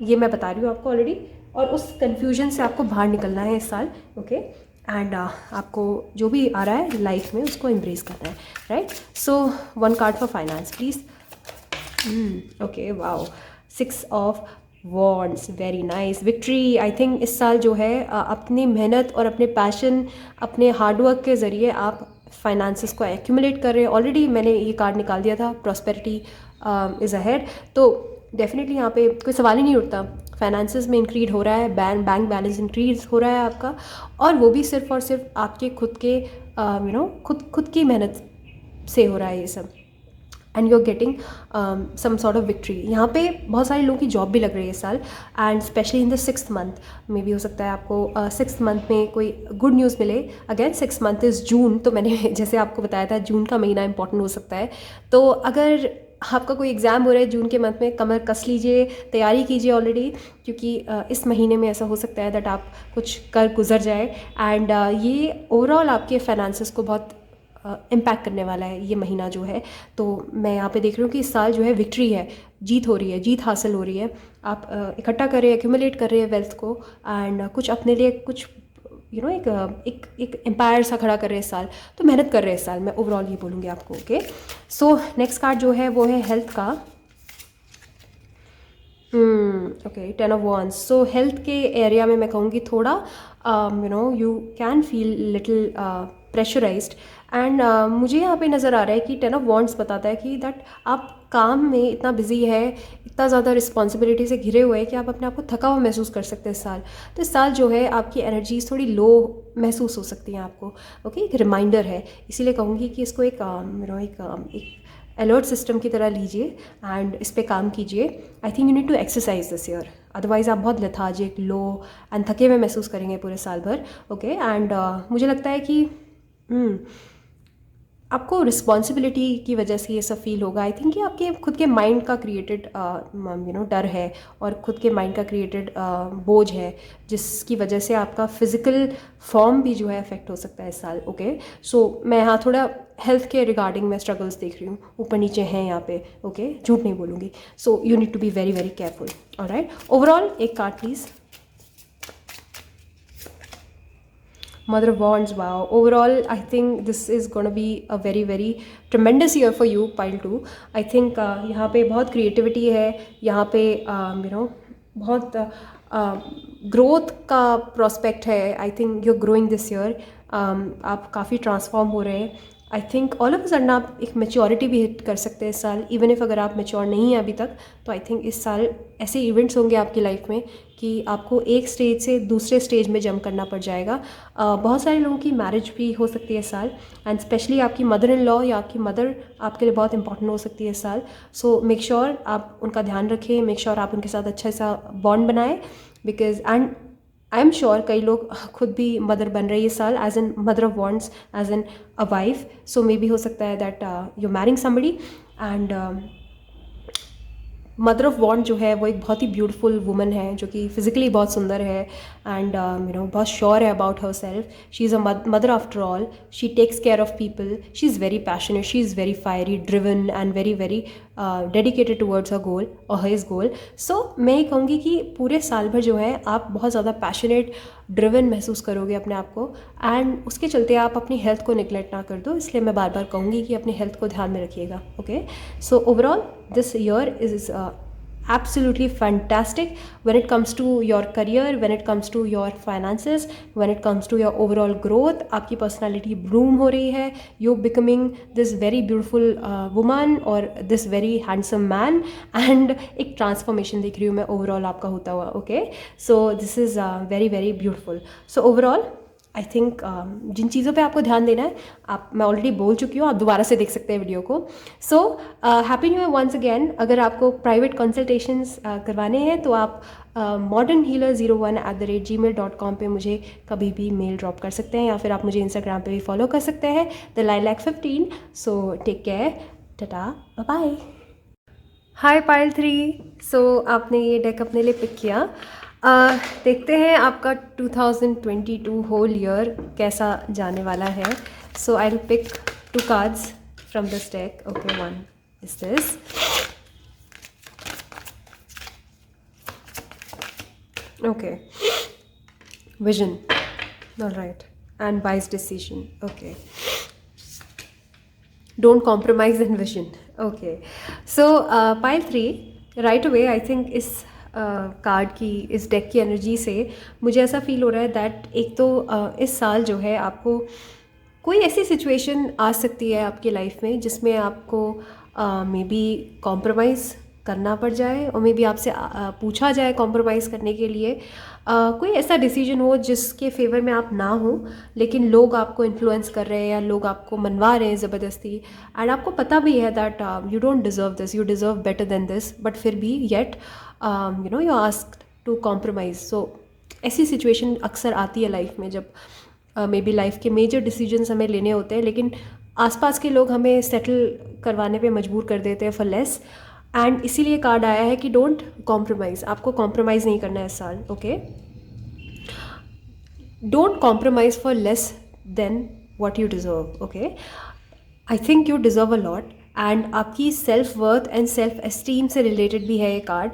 ये मैं बता रही हूँ आपको ऑलरेडी, और उस कन्फ्यूजन से आपको बाहर निकलना है इस साल। ओके, एंड आपको जो भी आ रहा है लाइफ में उसको एम्ब्रेस करना है, right. So 1 card for finance please. Okay, wow, 6 of wands, very nice. Victory, I think इस साल जो है अपनी मेहनत और अपने पैशन, अपने हार्डवर्क के ज़रिए आप फाइनेंसेस को एक्यूमुलेट कर रहे हैं। ऑलरेडी मैंने ये कार्ड निकाल दिया था, प्रॉस्पेरिटी इज़ अहेड, तो डेफिनेटली यहाँ पे कोई सवाल ही नहीं उठता। फाइनेंसेस में इंक्रीज हो रहा है, बैंक बैलेंस इंक्रीज हो रहा है आपका, और वो भी सिर्फ और सिर्फ आपके खुद के खुद की मेहनत से हो रहा है ये सब। And you are getting some sort of victory. यहाँ पे बहुत सारे लोगों की जॉब भी लग रही है इस साल, and specially in the 6th month में भी हो सकता है आपको 6th मंथ में कोई गुड न्यूज़ मिले। अगेन 6th मंथ इज़ जून, तो मैंने जैसे आपको बताया था जून का महीना इंपॉर्टेंट हो सकता है। तो अगर आपका कोई एग्ज़ाम हो रहा है जून के मंथ में, कमर कस लीजिए, तैयारी कीजिए ऑलरेडी, क्योंकि इस महीने में ऐसा हो सकता है दैट आप कुछ कर गुजर जाए, एंड ये ओवरऑल आपके फाइनेंसेस को बहुत इम्पैक्ट करने वाला है ये महीना जो है। तो मैं यहाँ पे देख रही हूँ कि इस साल जो है विक्ट्री है, जीत हो रही है, जीत हासिल हो रही है। आप इकट्ठा कर रहे हैं, एक्यूमुलेट कर रहे हैं वेल्थ को, एंड कुछ अपने लिए कुछ एक एम्पायर सा खड़ा कर रहे हैं इस साल, तो मेहनत कर रहे हैं इस साल, मैं ओवरऑल ये बोलूँगी आपको। ओके, सो नेक्स्ट कार्ड जो है वो है हेल्थ का। Okay, 10 of wands. So health के एरिया में मैं कहूँगी थोड़ा you can feel little pressurised, and मुझे यहाँ पे नज़र आ रहा है कि 10 ऑफ वॉन्ड्स बताता है कि दैट आप काम में इतना बिजी है, इतना ज़्यादा रिस्पॉन्सिबिलिटी से घिरे हुए हैं कि आप अपने आप को थका हुआ महसूस कर सकते हैं इस साल। तो इस साल जो है आपकी एनर्जीज थोड़ी लो महसूस हो सकती हैं आपको। ओके, एक रिमाइंडर है, इसीलिए कहूँगी कि इसको एक अलर्ट सिस्टम की तरह लीजिए एंड इस पे काम कीजिए। I think you need to exercise this year, otherwise आप बहुत लेथार्जिक, लो एंड थके हुए महसूस करेंगे पूरे साल भर। ओके, एंड मुझे लगता है कि आपको रिस्पॉन्सिबिलिटी की वजह से ये सब फील होगा। आई थिंक ये आपके खुद के माइंड का क्रिएटेड डर है, और खुद के माइंड का क्रिएटेड बोझ है, जिसकी वजह से आपका फिजिकल फॉर्म भी जो है अफेक्ट हो सकता है इस साल। ओके, सो मैं यहाँ थोड़ा हेल्थ के रिगार्डिंग मैं स्ट्रगल्स देख रही हूँ, ऊपर नीचे हैं यहाँ पे। ओके, झूठ नहीं बोलूँगी। So you need to be very very careful. Alright, overall एक card please. Mother of Wands, wow. Overall, I think this is going to be a very, very tremendous year for you, pile 2. I think यहाँ पे बहुत creativity है, यहाँ पे बहुत growth का prospect है. I think you're growing this year. आप काफ़ी transform हो रहे हैं. I think all of a sudden आप एक मेच्योरिटी भी हिट कर सकते हैं इस साल, इवन इफ अगर आप मेच्योर नहीं हैं अभी तक, तो आई थिंक इस साल ऐसे इवेंट्स होंगे आपकी लाइफ में कि आपको एक स्टेज से दूसरे स्टेज में जंप करना पड़ जाएगा। बहुत सारे लोगों की मैरिज भी हो सकती है इस साल, एंड स्पेशली आपकी मदर इन लॉ या आपकी मदर आपके लिए बहुत इंपॉर्टेंट हो सकती है इस साल। सो मेक श्योर आप उनका ध्यान रखें, मेक श्योर आप उनके साथ अच्छा सा बॉन्ड बनाएं, because and I am sure कई लोग खुद भी मदर बन रही है इस साल, as an mother of wands, as an a wife. So maybe हो सकता है that you marrying somebody, and mother of wand जो है वो एक बहुत ही ब्यूटीफुल वुमन है, जो कि फिजिकली बहुत सुंदर है, एंड बहुत श्योर है about her self. She is a mother after all, she takes care of people, she is very passionate, she is very fiery, driven and very very dedicated towards her goal और his गोल। सो मैं ये कहूँगी कि पूरे साल भर जो है आप बहुत ज़्यादा पैशनेट, ड्रिवन महसूस करोगे अपने आप को, एंड उसके चलते आप अपनी हेल्थ को निगलेक्ट ना कर दो। इसलिए मैं बार बार कहूँगी कि अपनी हेल्थ को ध्यान में रखिएगा। Okay, so overall this year is absolutely fantastic when it comes to your career, when it comes to your finances, when it comes to your overall growth. आपकी personality bloom हो रही है, you're becoming this very beautiful woman or this very handsome man, and एक transformation देख रही हूँ मैं overall आपका होता हुआ। Okay, so this is very very beautiful. So overall I think जिन चीज़ों पे आपको ध्यान देना है मैं ऑलरेडी बोल चुकी हूँ, आप दोबारा से देख सकते हैं वीडियो को। So happy new year once again. अगर आपको प्राइवेट कंसल्टेशंस करवाने हैं तो आप modernhealer01@gmail.com पे मुझे कभी भी मेल ड्रॉप कर सकते हैं, या फिर आप मुझे इंस्टाग्राम पे भी फॉलो कर सकते हैं, the lilac15। So take care, tata, bye bye. Hi pile 3। So आपने ये डेक अपने लिए पिक किया। देखते हैं आपका 2022 होल ईयर कैसा जाने वाला है। So I'll pick 2 cards from this deck. Okay, one is this. Okay, vision. All right, and wise decision. Okay, don't compromise in vision. Okay, so pile 3 right away. I think इस card की, इस deck की energy से मुझे ऐसा feel हो रहा है दैट एक तो इस साल जो है आपको कोई ऐसी सिचुएशन आ सकती है आपकी लाइफ में जिसमें आपको मे बी कॉम्प्रोमाइज़ करना पड़ जाए, और मे बी आपसे पूछा जाए कॉम्प्रोमाइज़ करने के लिए। कोई ऐसा डिसीजन हो जिसके फेवर में आप ना हो, लेकिन लोग आपको इन्फ्लुएंस कर रहे हैं या लोग आपको मनवा रहे हैं ज़बरदस्ती, एंड आपको पता भी है that you don't deserve this, you deserve better than this, but फिर भी yet you asked to compromise. So ऐसी सिचुएशन अक्सर आती है लाइफ में जब मे बी लाइफ के मेजर डिसीजंस हमें लेने होते हैं, लेकिन आसपास के लोग हमें सेटल करवाने पे मजबूर कर देते हैं फॉर लेस, एंड इसीलिए कार्ड आया है कि डोंट कॉम्प्रोमाइज़। आपको कॉम्प्रोमाइज़ नहीं करना है इस साल। Okay, don't compromise for less than what you deserve. Okay, I think you deserve a lot, and आपकी self worth and self esteem से रिलेटेड भी है ये कार्ड।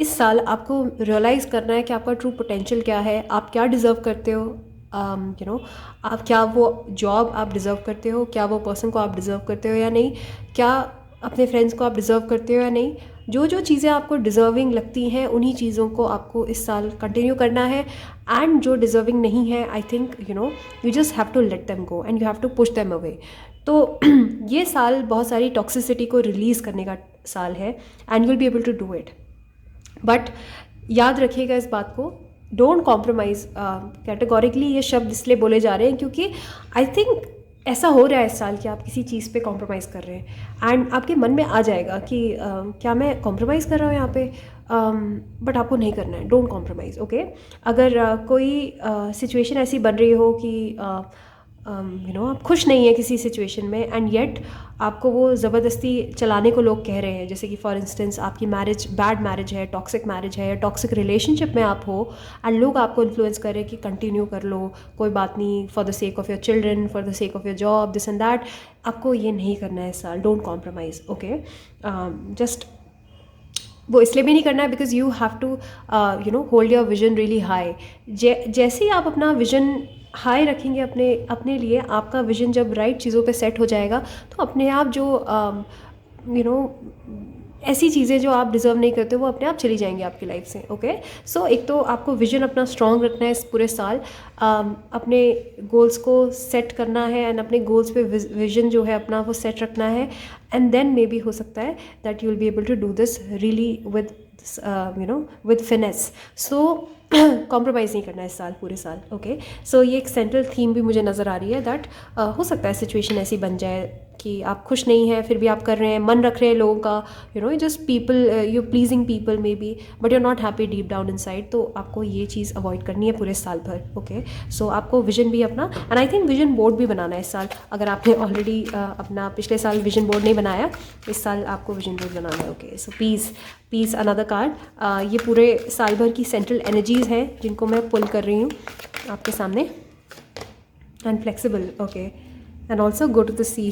इस साल आपको रियलाइज़ करना है कि आपका ट्रू पोटेंशियल क्या है, आप क्या डिज़र्व करते हो। आप क्या वो जॉब आप डिज़र्व करते हो, क्या वो पर्सन को आप डिज़र्व करते हो या नहीं, क्या अपने फ्रेंड्स को आप डिज़र्व करते हो या नहीं। जो जो चीज़ें आपको डिज़र्विंग लगती हैं उन्हीं चीज़ों को आपको इस साल कंटिन्यू करना है, एंड जो डिज़र्विंग नहीं है I think you just have to let them go and you have to push them away. तो ये साल बहुत सारी टॉक्सिसिटी को रिलीज़ करने का साल है, and you will be able to do it. But याद रखिएगा इस बात को, डोंट कॉम्प्रोमाइज़। कैटेगोरिकली ये शब्द इसलिए बोले जा रहे हैं क्योंकि आई थिंक ऐसा हो रहा है इस साल कि आप किसी चीज़ पे कॉम्प्रोमाइज़ कर रहे हैं, एंड आपके मन में आ जाएगा कि क्या मैं कॉम्प्रोमाइज़ कर रहा हूँ यहाँ पे, बट आपको नहीं करना है। Don't compromise. ओके, अगर कोई सिचुएशन ऐसी बन रही हो कि आप खुश नहीं है किसी सिचुएशन में, एंड येट आपको वो ज़बरदस्ती चलाने को लोग कह रहे हैं, जैसे कि फॉर इंस्टेंस आपकी मैरिज बैड मैरिज है, टॉक्सिक मैरिज है, या टॉक्सिक रिलेशनशिप में आप हो, एंड लोग आपको इन्फ्लुएंस कर रहे हैं कि कंटिन्यू कर लो, कोई बात नहीं, for the sake of your children, for the sake of your job, this and that. आपको ये नहीं करना है इस साल। Don't compromise. ओके, जस्ट वो इसलिए भी नहीं करना है because you have to hold your vision really high. जैसे ही आप अपना विजन हाई रखेंगे अपने अपने लिए, आपका विजन जब राइट चीज़ों पे सेट हो जाएगा तो अपने आप जो ऐसी चीज़ें जो आप डिज़र्व नहीं करते वो अपने आप चली जाएंगी आपकी लाइफ से। ओके, सो एक तो आपको विजन अपना स्ट्रॉन्ग रखना है इस पूरे साल, अपने गोल्स को सेट करना है, एंड अपने गोल्स पे विजन जो है अपना वो सेट रखना है, एंड देन मे बी हो सकता है that you will be able to do this really with finesse. So compromise नहीं करना है इस साल, पूरे साल। ओके, सो ये एक सेंट्रल थीम भी मुझे नज़र आ रही है दैट हो सकता है सिचुएशन ऐसी बन जाए कि आप खुश नहीं हैं फिर भी आप कर रहे हैं, मन रख रहे हैं लोगों का, just people, you pleasing people maybe, but you are not happy deep down inside. तो आपको ये चीज़ अवॉइड करनी है पूरे साल भर। ओके, सो आपको विजन भी अपना, and I think vision board भी बनाना है इस साल। अगर आपने ऑलरेडी अपना पिछले साल विजन बोर्ड नहीं बनाया, इस साल आपको विजन बोर्ड बनाना है। ओके, सो पीस अनदर कार्ड। ये पूरे साल भर की सेंट्रल एनर्जीज़ हैं जिनको मैं पुल कर रही हूँ आपके सामने। And flexible. Okay, and also go to the sea.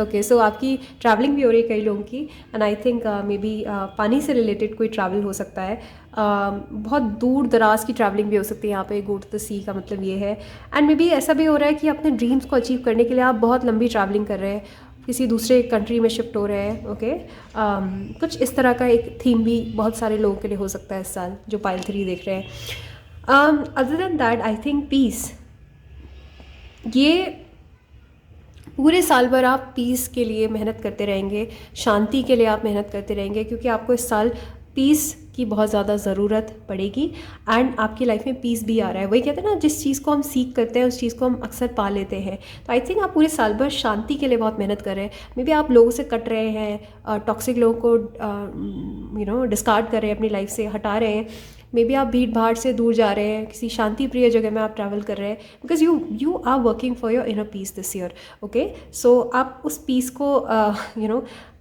Okay, so आपकी ट्रैवलिंग भी हो रही है कई लोगों की, and I think maybe पानी से रिलेटेड कोई ट्रैवल हो सकता है। बहुत दूर दराज की ट्रैवलिंग भी हो सकती है यहाँ पे। गो टू द सी का मतलब ये है, एंड मे बी ऐसा भी हो रहा है कि अपने ड्रीम्स को अचीव करने के लिए आप बहुत लंबी ट्रैवलिंग कर रहे हैं, किसी दूसरे कंट्री में शिफ्ट हो रहे हैं। ओके, कुछ इस तरह का एक थीम भी बहुत सारे लोगों के लिए हो सकता है इस साल जो पाइल 3 देख रहे हैं। Other than that I think peace, ये पूरे साल भर आप पीस के लिए मेहनत करते रहेंगे, शांति के लिए आप मेहनत करते रहेंगे, क्योंकि आपको इस साल पीस की बहुत ज़्यादा ज़रूरत पड़ेगी, एंड आपकी लाइफ में पीस भी आ रहा है। वही कहते हैं ना, जिस चीज़ को हम सीख करते हैं उस चीज़ को हम अक्सर पा लेते हैं। तो आई थिंक आप पूरे साल भर शांति के लिए बहुत मेहनत कर रहे हैं। मे बी आप लोगों से कट रहे हैं, टॉक्सिक लोगों को डिस्कार्ड कर रहे हैं, अपनी लाइफ से हटा रहे हैं। मे बी आप भीड़ भाड़ से दूर जा रहे हैं, किसी शांति प्रिय जगह में आप ट्रैवल कर रहे हैं, because you are working for your inner peace this year. Okay, so आप उस पीस को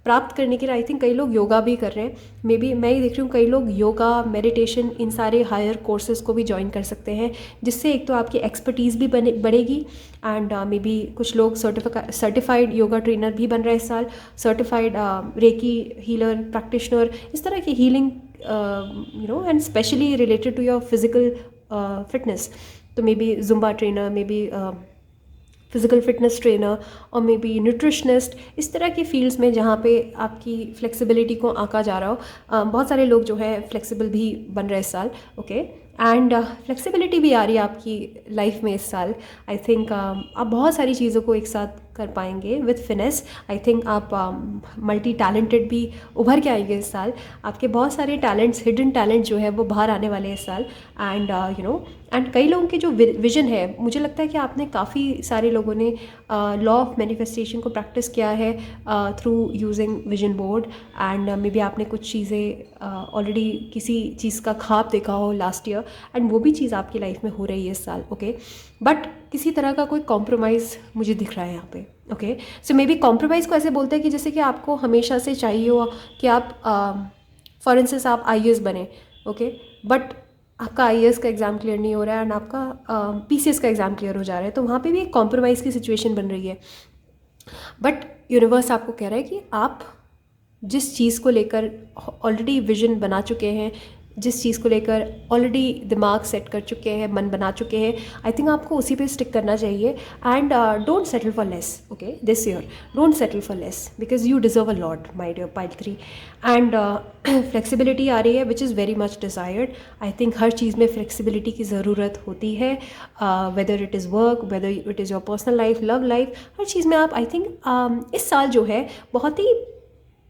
प्राप्त करने के लिए आई थिंक कई लोग योगा भी कर रहे हैं। मे बी मैं ही देख रही हूँ कई लोग योगा, मेडिटेशन, इन सारे हायर कोर्सेज़ को भी ज्वाइन कर सकते हैं, जिससे एक तो आपकी एक्सपर्टीज़ भी बढ़ेगी एंड मे बी कुछ लोग सर्टिफाइड योगा ट्रेनर भी बन रहे हैं इस साल, सर्टिफाइड रेकी हीलर, प्रैक्टिशनर, इस तरह की healing and specially related to your physical fitness. तो maybe Zumba trainer, maybe physical fitness trainer और मे बी न्यूट्रिशनिस्ट, इस तरह के फील्ड्स में जहाँ पे आपकी फ्लेक्सिबिलिटी को आंका जा रहा हो। बहुत सारे लोग जो है फ्लेक्सिबल भी बन रहे हैं इस साल, ओके। एंड फ्लेक्सिबिलिटी भी आ रही है आपकी लाइफ में इस साल। आई थिंक आप बहुत सारी चीज़ों को एक साथ कर पाएंगे विथ फिनेस। आई थिंक आप मल्टी टैलेंटेड भी उभर के आएंगे इस साल। आपके बहुत सारे टैलेंट्स, हिडन टैलेंट जो है वो बाहर आने वाले हैं इस साल। एंड एंड कई लोगों की जो विजन है, मुझे लगता है कि आपने काफ़ी सारे लोगों ने लॉ ऑफ मैनिफेस्टेशन को प्रैक्टिस किया है through using vision board. And may be आपने कुछ चीज़ें ऑलरेडी किसी चीज़ का ख्वाब देखा हो लास्ट ईयर, एंड वो भी चीज़ आपकी लाइफ में हो रही है इस साल, ओके। बट किसी तरह का कोई कॉम्प्रोमाइज़ मुझे दिख रहा है यहाँ पे, okay. So may be compromise को ऐसे बोलते हैं कि जैसे कि आपको हमेशा से चाहिए हो कि आप फॉर इंस्टेंस आप IAS बने, ओके, बट आपका IAS का एग्ज़ाम क्लियर नहीं हो रहा है एंड आपका PCS का एग्ज़ाम क्लियर हो जा रहा है, तो वहाँ पे भी एक कॉम्प्रोमाइज़ की सिचुएशन बन रही है। बट यूनिवर्स आपको कह रहा है कि आप जिस चीज़ को लेकर ऑलरेडी विजन बना चुके हैं, जिस चीज़ को लेकर ऑलरेडी दिमाग सेट कर चुके हैं, मन बना चुके हैं, आई थिंक आपको उसी पे स्टिक करना चाहिए। And don't settle for less, okay, this year don't settle for less because you deserve a lot my dear pile 3। And flexibility आ रही है which is very much desired. I think हर चीज़ में फ्लेक्सिबिलिटी की ज़रूरत होती है, whether it is work, whether it is your personal life, love life, हर चीज़ में आप आई थिंक इस साल जो है बहुत ही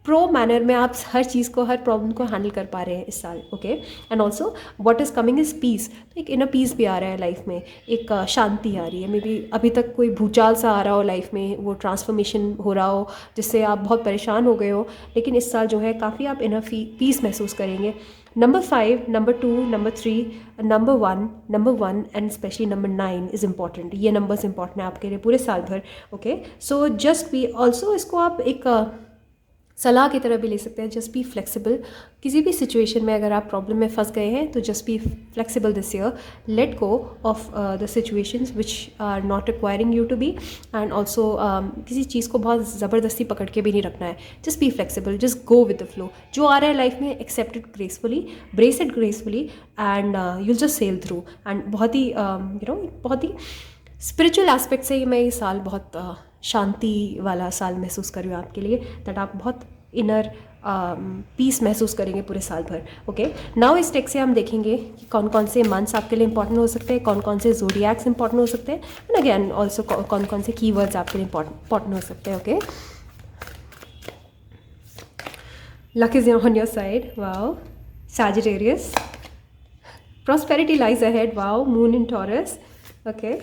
प्रो मैनर में आप हर चीज़ को, हर प्रॉब्लम को हैंडल कर पा रहे हैं इस साल, okay. And also what is coming is piece. तो एक इनर पीस भी आ रहा है लाइफ में, एक शांति आ रही है। मे बी अभी तक कोई भूचाल सा आ रहा हो लाइफ में, वो ट्रांसफॉर्मेशन हो रहा हो जिससे आप बहुत परेशान हो गए हो, लेकिन इस साल जो है काफ़ी आप इनर पीस महसूस करेंगे। Number 5, number 2, number 3, number 1 and specially number 9 is important. ये नंबर्स इंपॉर्टेंट है आपके लिए पूरे साल भर, okay. So just be also, इसको आप एक सलाह की तरह भी ले सकते हैं। Just be flexible. किसी भी सिचुएशन में अगर आप प्रॉब्लम में फंस गए हैं तो just be flexible this year. Let go of the situations which are not requiring you to be, and also किसी चीज़ को बहुत ज़बरदस्ती पकड़ के भी नहीं रखना है। Just be flexible, just go with the flow. जो आ रहा है लाइफ में accept it gracefully, brace it gracefully, and you'll just sail through. And बहुत ही बहुत ही स्पिरिचुअल एस्पेक्ट से ही मैं ये साल बहुत शांति वाला साल महसूस कर रही हूँ आपके लिए, दैट आप बहुत इनर पीस महसूस करेंगे पूरे साल भर, ओके। नाउ इस टेक से हम देखेंगे कि कौन कौन से मंथ्स आपके लिए इंपॉर्टेंट हो सकते हैं, कौन कौन से ज़ोडिएक्स इंपॉर्टेंट हो सकते हैं, एंड अगेन ऑल्सो कौन कौन से कीवर्ड्स आपके लिए इंपॉर्टेंट हो सकते हैं, okay. Luck is on your side, wow. Sagittarius, prosperity lies ahead, wow. Moon in Taurus, okay.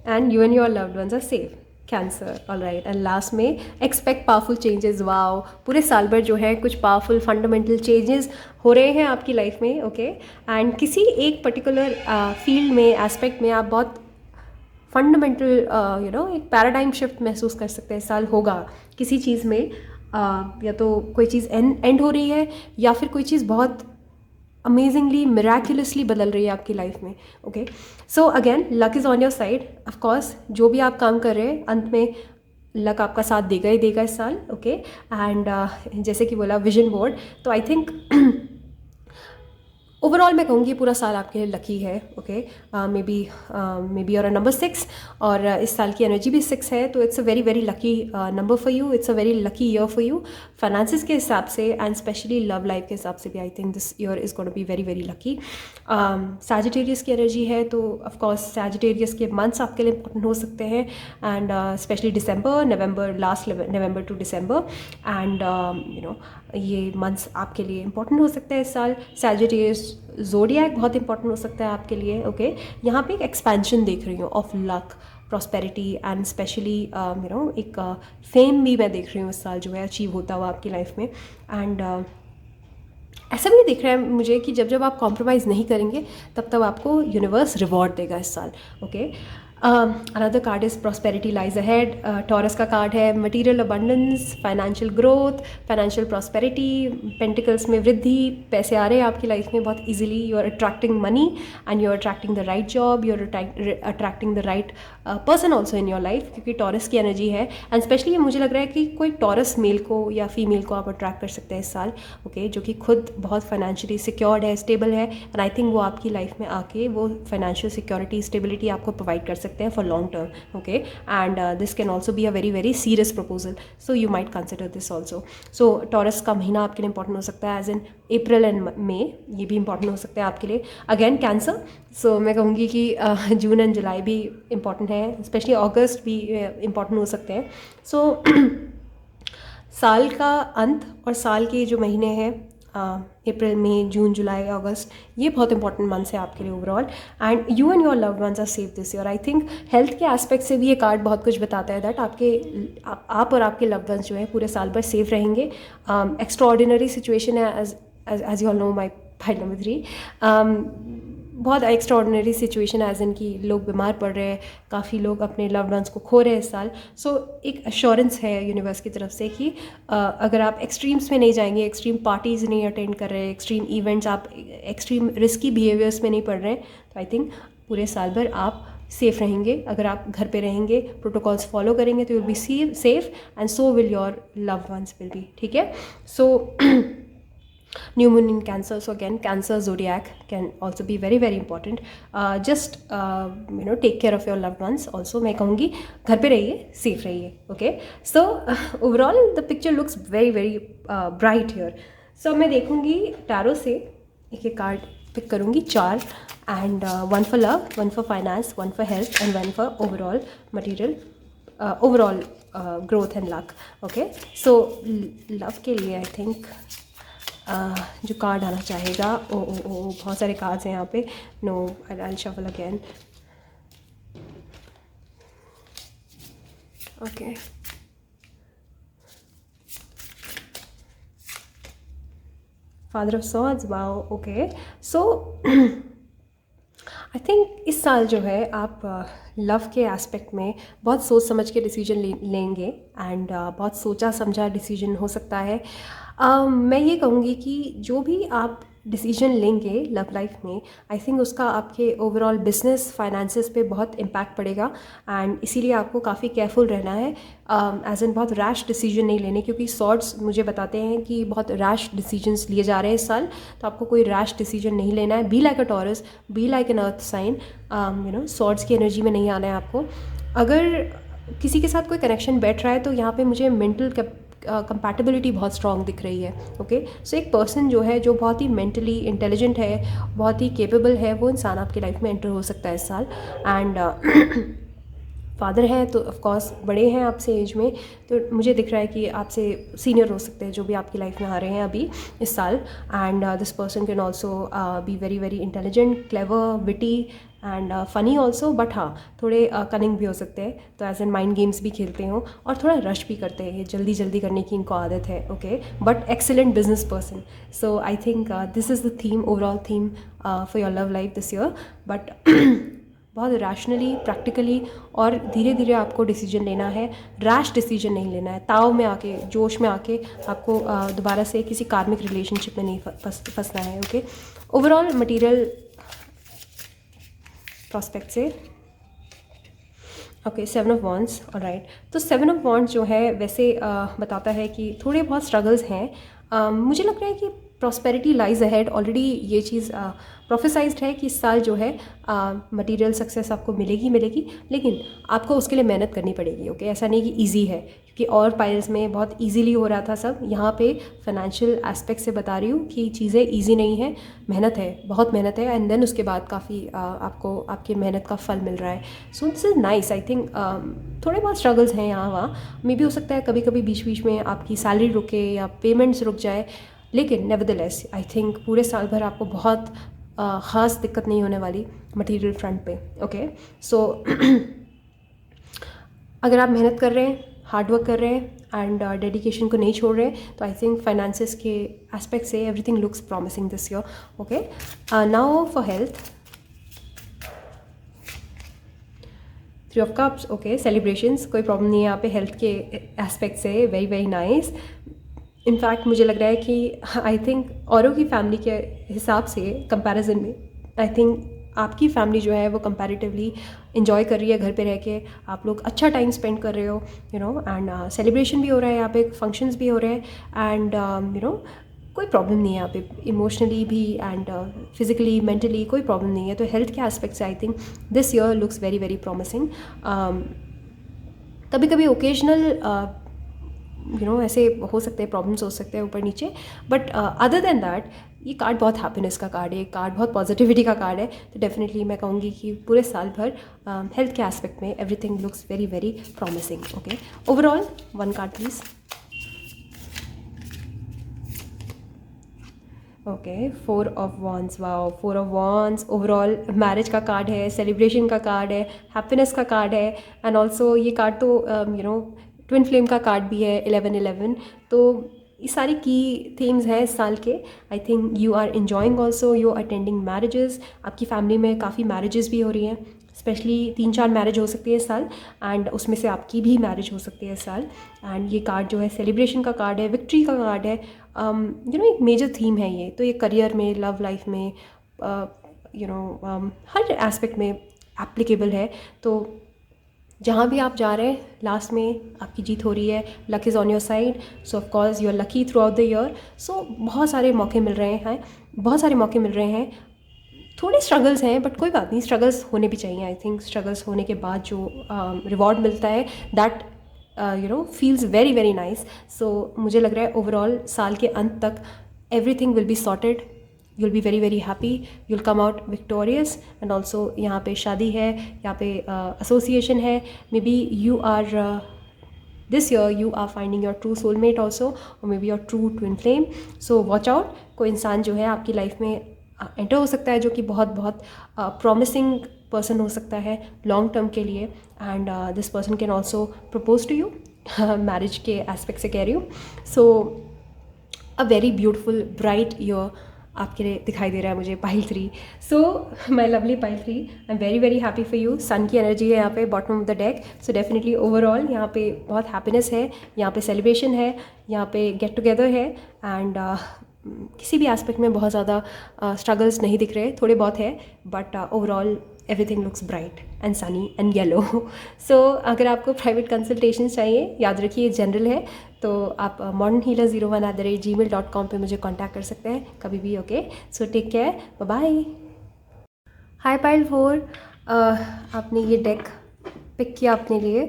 And you and your loved ones are safe. Cancer, alright. And last में expect powerful changes, wow. पूरे साल भर जो है कुछ powerful fundamental changes हो रहे हैं आपकी लाइफ में, ओके। एंड किसी एक पर्टिकुलर फील्ड में, एस्पेक्ट में आप बहुत फंडामेंटल एक पैराडाइम शिफ्ट महसूस कर सकते हैं। साल होगा किसी चीज़ में, या तो कोई चीज़ एंड हो रही है, या फिर कोई चीज़ बहुत अमेजिंगली मिराक्युलसली बदल रही है आपकी लाइफ में, okay. So again luck is on your side. Of course जो भी आप काम कर रहे हैं अंत में लक आपका साथ देगा ही देगा इस साल, ओके। एंड जैसे कि बोला विजन बोर्ड, तो आई थिंक ओवरऑल मैं कहूँगी पूरा साल आपके लिए लकी है, ओके। मे बी और नंबर 6, और इस साल की एनर्जी भी 6 है, तो it's a very very lucky number for you, it's a very lucky year for you. Finances के हिसाब से एंड स्पेशली लव लाइफ के हिसाब से भी I think this year is going to be very very lucky. Sagittarius की energy है, तो ऑफकोर्स सैजिटेरियस के मंथ्स आपके लिए इंपॉर्टेंट हो सकते हैं, and specially December, November, last November to December, and ये मंथ्स आपके लिए इंपॉर्टेंट हो सकते हैं इस साल। सैजिटेरियस ज़ोडिएक बहुत इंपॉर्टेंट हो सकता है आपके लिए, ओके। यहाँ पे एक एक्सपेंशन देख रही हूँ of luck, prosperity and specially एक फेम भी मैं देख रही हूँ इस साल जो है अचीव होता हुआ आपकी लाइफ में। एंड ऐसा भी दिख रहा है मुझे कि जब जब आप कॉम्प्रोमाइज़ नहीं करेंगे तब तब आपको यूनिवर्स रिवॉर्ड देगा इस साल, okay. Another card is prosperity lies ahead. Taurus का कार्ड है material abundance, financial growth, financial prosperity, pentacles में वृद्धि, पैसे आ रहे हैं आपकी लाइफ में बहुत easily. You are attracting money and you are attracting the right job, you are attracting the right person also in your life, क्योंकि टॉरस की एनर्जी है. एंड स्पेशली मुझे लग रहा है कि कोई टॉरस मेल को या फीमेल को आप अट्रैक्ट कर सकते हैं इस साल. ओके, जो कि खुद बहुत फाइनेंशियली सिक्योर्ड है, स्टेबल है. एंड आई थिंक वो आपकी लाइफ में आके वो फाइनेंशियल सिक्योरिटी, स्टेबिलिटी आपको प्रोवाइड कर सकते हैं for long term. Okay, and this can also be a very very serious proposal, so you might consider this also. So Taurus का महीना आपके लिए इंपॉर्टेंट हो सकता है, एज इन अप्रैल एंड मई ये भी इंपॉर्टेंट हो सकते हैं आपके लिए. अगेन कैंसर, सो मैं कहूँगी कि जून एंड जुलाई भी इंपॉर्टेंट है, स्पेशली अगस्त भी इंपॉर्टेंट हो सकते हैं. सो साल का अंत और साल के जो महीने हैं अप्रैल, मई, जून, जुलाई, अगस्त, ये बहुत इंपॉर्टेंट मंथ्स है आपके लिए overall. And you and your loved ones are safe this year. I think health के एस्पेक्ट से भी ये कार्ड बहुत कुछ बताता है दैट आप और आपके लव्ड वंस जो है पूरे साल भर सेफ रहेंगे. एक्स्ट्रा ऑर्डिनरी सिचुएशन है, as you all know my point number 3. बहुत extraordinary situation as in कि लोग बीमार पड़ रहे हैं, काफ़ी लोग अपने लव्ड वंस को खो रहे हैं इस साल. सो एक अश्योरेंस है यूनिवर्स की तरफ से कि अगर आप एक्सट्रीम्स में नहीं जाएंगे, एक्सट्रीम पार्टीज़ नहीं अटेंड कर रहे हैं, एक्सट्रीम इवेंट्स, आप एक्सट्रीम रिस्की बिहेवियर्स में नहीं पड़ रहे हैं, तो आई थिंक पूरे साल भर आप सेफ़ रहेंगे. अगर आप घर पे रहेंगे, प्रोटोकॉल्स फॉलो करेंगे, तो you will be safe and so will your loved once will be. ठीक है. सो new moon in Cancer, so again Cancer zodiac can also be very very important. Just take care of your loved ones also. मैं कहूँगी घर पे रहिए, safe रहिए. Okay, so overall the picture looks very very bright here. So मैं देखूँगी tarot से एक कार्ड पिक करूँगी 4, and 1 for love, 1 for finance, 1 for health and 1 for overall material, overall growth and luck. Okay, so love के लिए I think जो card आना चाहेगा, ओ बहुत सारे कार्ड्स हैं यहाँ पे. No, I shuffle again. Okay, father of swords. Wow. Okay, so I think इस साल जो है आप लव के एस्पेक्ट में बहुत सोच समझ के डिसीजन लेंगे एंड बहुत सोचा समझा डिसीजन हो सकता है. मैं ये कहूँगी कि जो भी आप डिसीजन लेंगे लव लाइफ में, आई थिंक उसका आपके ओवरऑल बिजनेस फाइनेंसेस पे बहुत इम्पैक्ट पड़ेगा. एंड इसीलिए आपको काफ़ी केयरफुल रहना है, एज इन बहुत रैश डिसीजन नहीं लेने, क्योंकि सॉर्ड्स मुझे बताते हैं कि बहुत रैश डिसीजंस लिए जा रहे हैं इस साल. तो आपको कोई रैश डिसीजन नहीं लेना है. Be like a Taurus, be like an earth sign. Swords की एनर्जी में नहीं आना है आपको. अगर किसी के साथ कोई कनेक्शन बैठ रहा है तो यहाँ पे मुझे मेंटल कंपैटिबिलिटी बहुत स्ट्रॉन्ग दिख रही है. ओके, सो एक पर्सन जो है जो बहुत ही मेंटली इंटेलिजेंट है, बहुत ही केपेबल है, वो इंसान आपकी लाइफ में एंटर हो सकता है इस साल. एंड फादर हैं तो ऑफकोर्स बड़े हैं आपसे एज में, तो मुझे दिख रहा है कि आपसे सीनियर हो सकते हैं जो भी आपकी लाइफ में आ रहे हैं अभी इस साल. And this person can also be very very intelligent, clever, witty and funny also. But हाँ, थोड़े कनिंग भी हो सकते हैं, तो एज एन माइंड गेम्स भी खेलते हो और थोड़ा रश भी करते हैं, जल्दी जल्दी करने की इनको आदत है. Okay, but excellent business person. So I think this is the theme, overall theme for your love life this year. But बहुत रैशनली, प्रैक्टिकली और धीरे धीरे आपको डिसीजन लेना है. रैश डिसीजन नहीं लेना है. ताव में आके, जोश में आके आपको दोबारा से किसी कार्मिक रिलेशनशिप में नहीं फंसना है. ओके, ओवरऑल मटीरियल प्रॉस्पेक्ट से. Okay, 7 of wands. ऑलराइट, तो 7 ऑफ वॉन्ड्स जो है वैसे बताता है कि थोड़े बहुत स्ट्रगल्स हैं. मुझे लग रहा है कि प्रॉस्पेरिटी लाइज अहेड. ऑलरेडी ये चीज़ प्रोफेसाइज्ड है कि इस साल जो है मटेरियल सक्सेस आपको मिलेगी, लेकिन आपको उसके लिए मेहनत करनी पड़ेगी. ओके, ऐसा नहीं कि इजी है, क्योंकि और पाइल्स में बहुत इजीली हो रहा था सब. यहाँ पे फाइनेंशियल एस्पेक्ट से बता रही हूँ कि चीज़ें इजी नहीं है, मेहनत है, बहुत मेहनत है. एंड देन उसके बाद काफ़ी आपको आपकी मेहनत का फल मिल रहा है. So this is nice. I think थोड़े बहुत स्ट्रगल्स हैं यहाँ वहाँ. मे भी हो सकता है कभी कभी बीच बीच में आपकी सैलरी रुके या पेमेंट्स रुक जाए, लेकिन नेवरदलेस आई थिंक पूरे साल भर आपको बहुत ख़ास दिक्कत नहीं होने वाली मटेरियल फ्रंट पे. ओके, सो अगर आप मेहनत कर रहे हैं, हार्ड वर्क कर रहे हैं एंड डेडिकेशन को नहीं छोड़ रहे हैं, तो आई थिंक फाइनेंसेस के एस्पेक्ट से everything looks promising this year. Okay, now for health. 3 of cups, okay, celebrations, कोई प्रॉब्लम नहीं है यहाँ पे हेल्थ के एस्पेक्ट से, वेरी वेरी नाइस। इनफैक्ट मुझे लग रहा है कि आई थिंक औरों की फैमिली के हिसाब से कंपैरिजन में आई थिंक आपकी फैमिली जो है वो कंपैरेटिवली इन्जॉय कर रही है घर पे रह के, आप लोग अच्छा टाइम स्पेंड कर रहे हो, यू नो, एंड सेलिब्रेशन भी हो रहा है यहाँ पे, फंक्शंस भी हो रहे हैं, एंड यू नो कोई प्रॉब्लम नहीं है यहाँ पे इमोशनली भी एंड फिजिकली मेंटली कोई प्रॉब्लम नहीं है। तो हेल्थ के एस्पेक्ट से आई think this year looks very very promising. कभी कभी ओकेजनल यू नो ऐसे हो सकते हैं, प्रॉब्लम्स हो सकते हैं ऊपर नीचे, बट अदर देन दैट ये कार्ड बहुत हैप्पीनेस का कार्ड है, ये कार्ड बहुत पॉजिटिविटी का कार्ड है। तो डेफिनेटली मैं कहूँगी कि पूरे साल भर हेल्थ के एस्पेक्ट में everything looks very very promising. Okay, overall 1 card please. Okay, 4 of wands, wow, 4 of wands overall marriage का कार्ड है, सेलिब्रेशन का कार्ड है, हैप्पीनेस का कार्ड है, एंड ऑल्सो ये कार्ड तो यू नो ट्विन फ्लेम का कार्ड भी है, 11-11। तो ये सारी की थीम्स हैं इस साल के। I think you are enjoying also, you are attending marriages, आपकी फैमिली में काफ़ी मैरिजेस भी हो रही हैं, स्पेशली 3-4 मैरिज हो सकती है इस साल, एंड उसमें से आपकी भी मैरिज हो सकती है इस साल। एंड ये कार्ड जो है सेलिब्रेशन का कार्ड है, विक्ट्री का कार्ड है, यू नो एक मेजर थीम है ये। तो ये करियर में, लव लाइफ में, यू नो हर एस्पेक्ट में एप्लीकेबल है। तो जहाँ भी आप जा रहे हैं लास्ट में आपकी जीत हो रही है, luck is on your side, so of course you are lucky throughout the year. So बहुत सारे मौके मिल रहे हैं, बहुत सारे मौके मिल रहे हैं, थोड़े स्ट्रगल्स हैं बट कोई बात नहीं, स्ट्रगल्स होने भी चाहिए। आई थिंक स्ट्रगल्स होने के बाद जो रिवॉर्ड मिलता है that you know feels very very nice. So मुझे लग रहा है ओवरऑल साल के अंत तक everything will be sorted, you'll be very very happy, you'll come out victorious, and also यहाँ पे शादी है, यहाँ पे association है, maybe you are this year you are finding your true soulmate also, or maybe your true twin flame, so watch out। कोई इंसान जो है आपकी लाइफ में एंटर हो सकता है जो कि बहुत बहुत प्रॉमिसिंग पर्सन हो सकता है लॉन्ग टर्म के लिए, and this person can also propose to you, marriage के एस्पेक्ट से कह रही हूँ। So a very beautiful bright year आपके लिए दिखाई दे रहा है मुझे, pile 3। So my lovely pile 3, I am very very happy for you. Sun की एनर्जी है यहाँ पे bottom of the deck, so definitely overall यहाँ पे बहुत हैप्पीनेस है, यहाँ पे सेलिब्रेशन है, यहाँ पे गेट टुगेदर है, एंड किसी भी एस्पेक्ट में बहुत ज़्यादा स्ट्रगल्स नहीं दिख रहे, थोड़े बहुत है, but overall everything looks bright and sunny and yellow. So अगर आपको प्राइवेट कंसल्टेशन चाहिए, याद रखिए जनरल है, तो आप modernhealer01@gmail.com पे मुझे कांटेक्ट कर सकते हैं कभी भी। Okay, so take care, bye bye. Hi pile 4, आपने ये डेक पिक किया अपने लिए,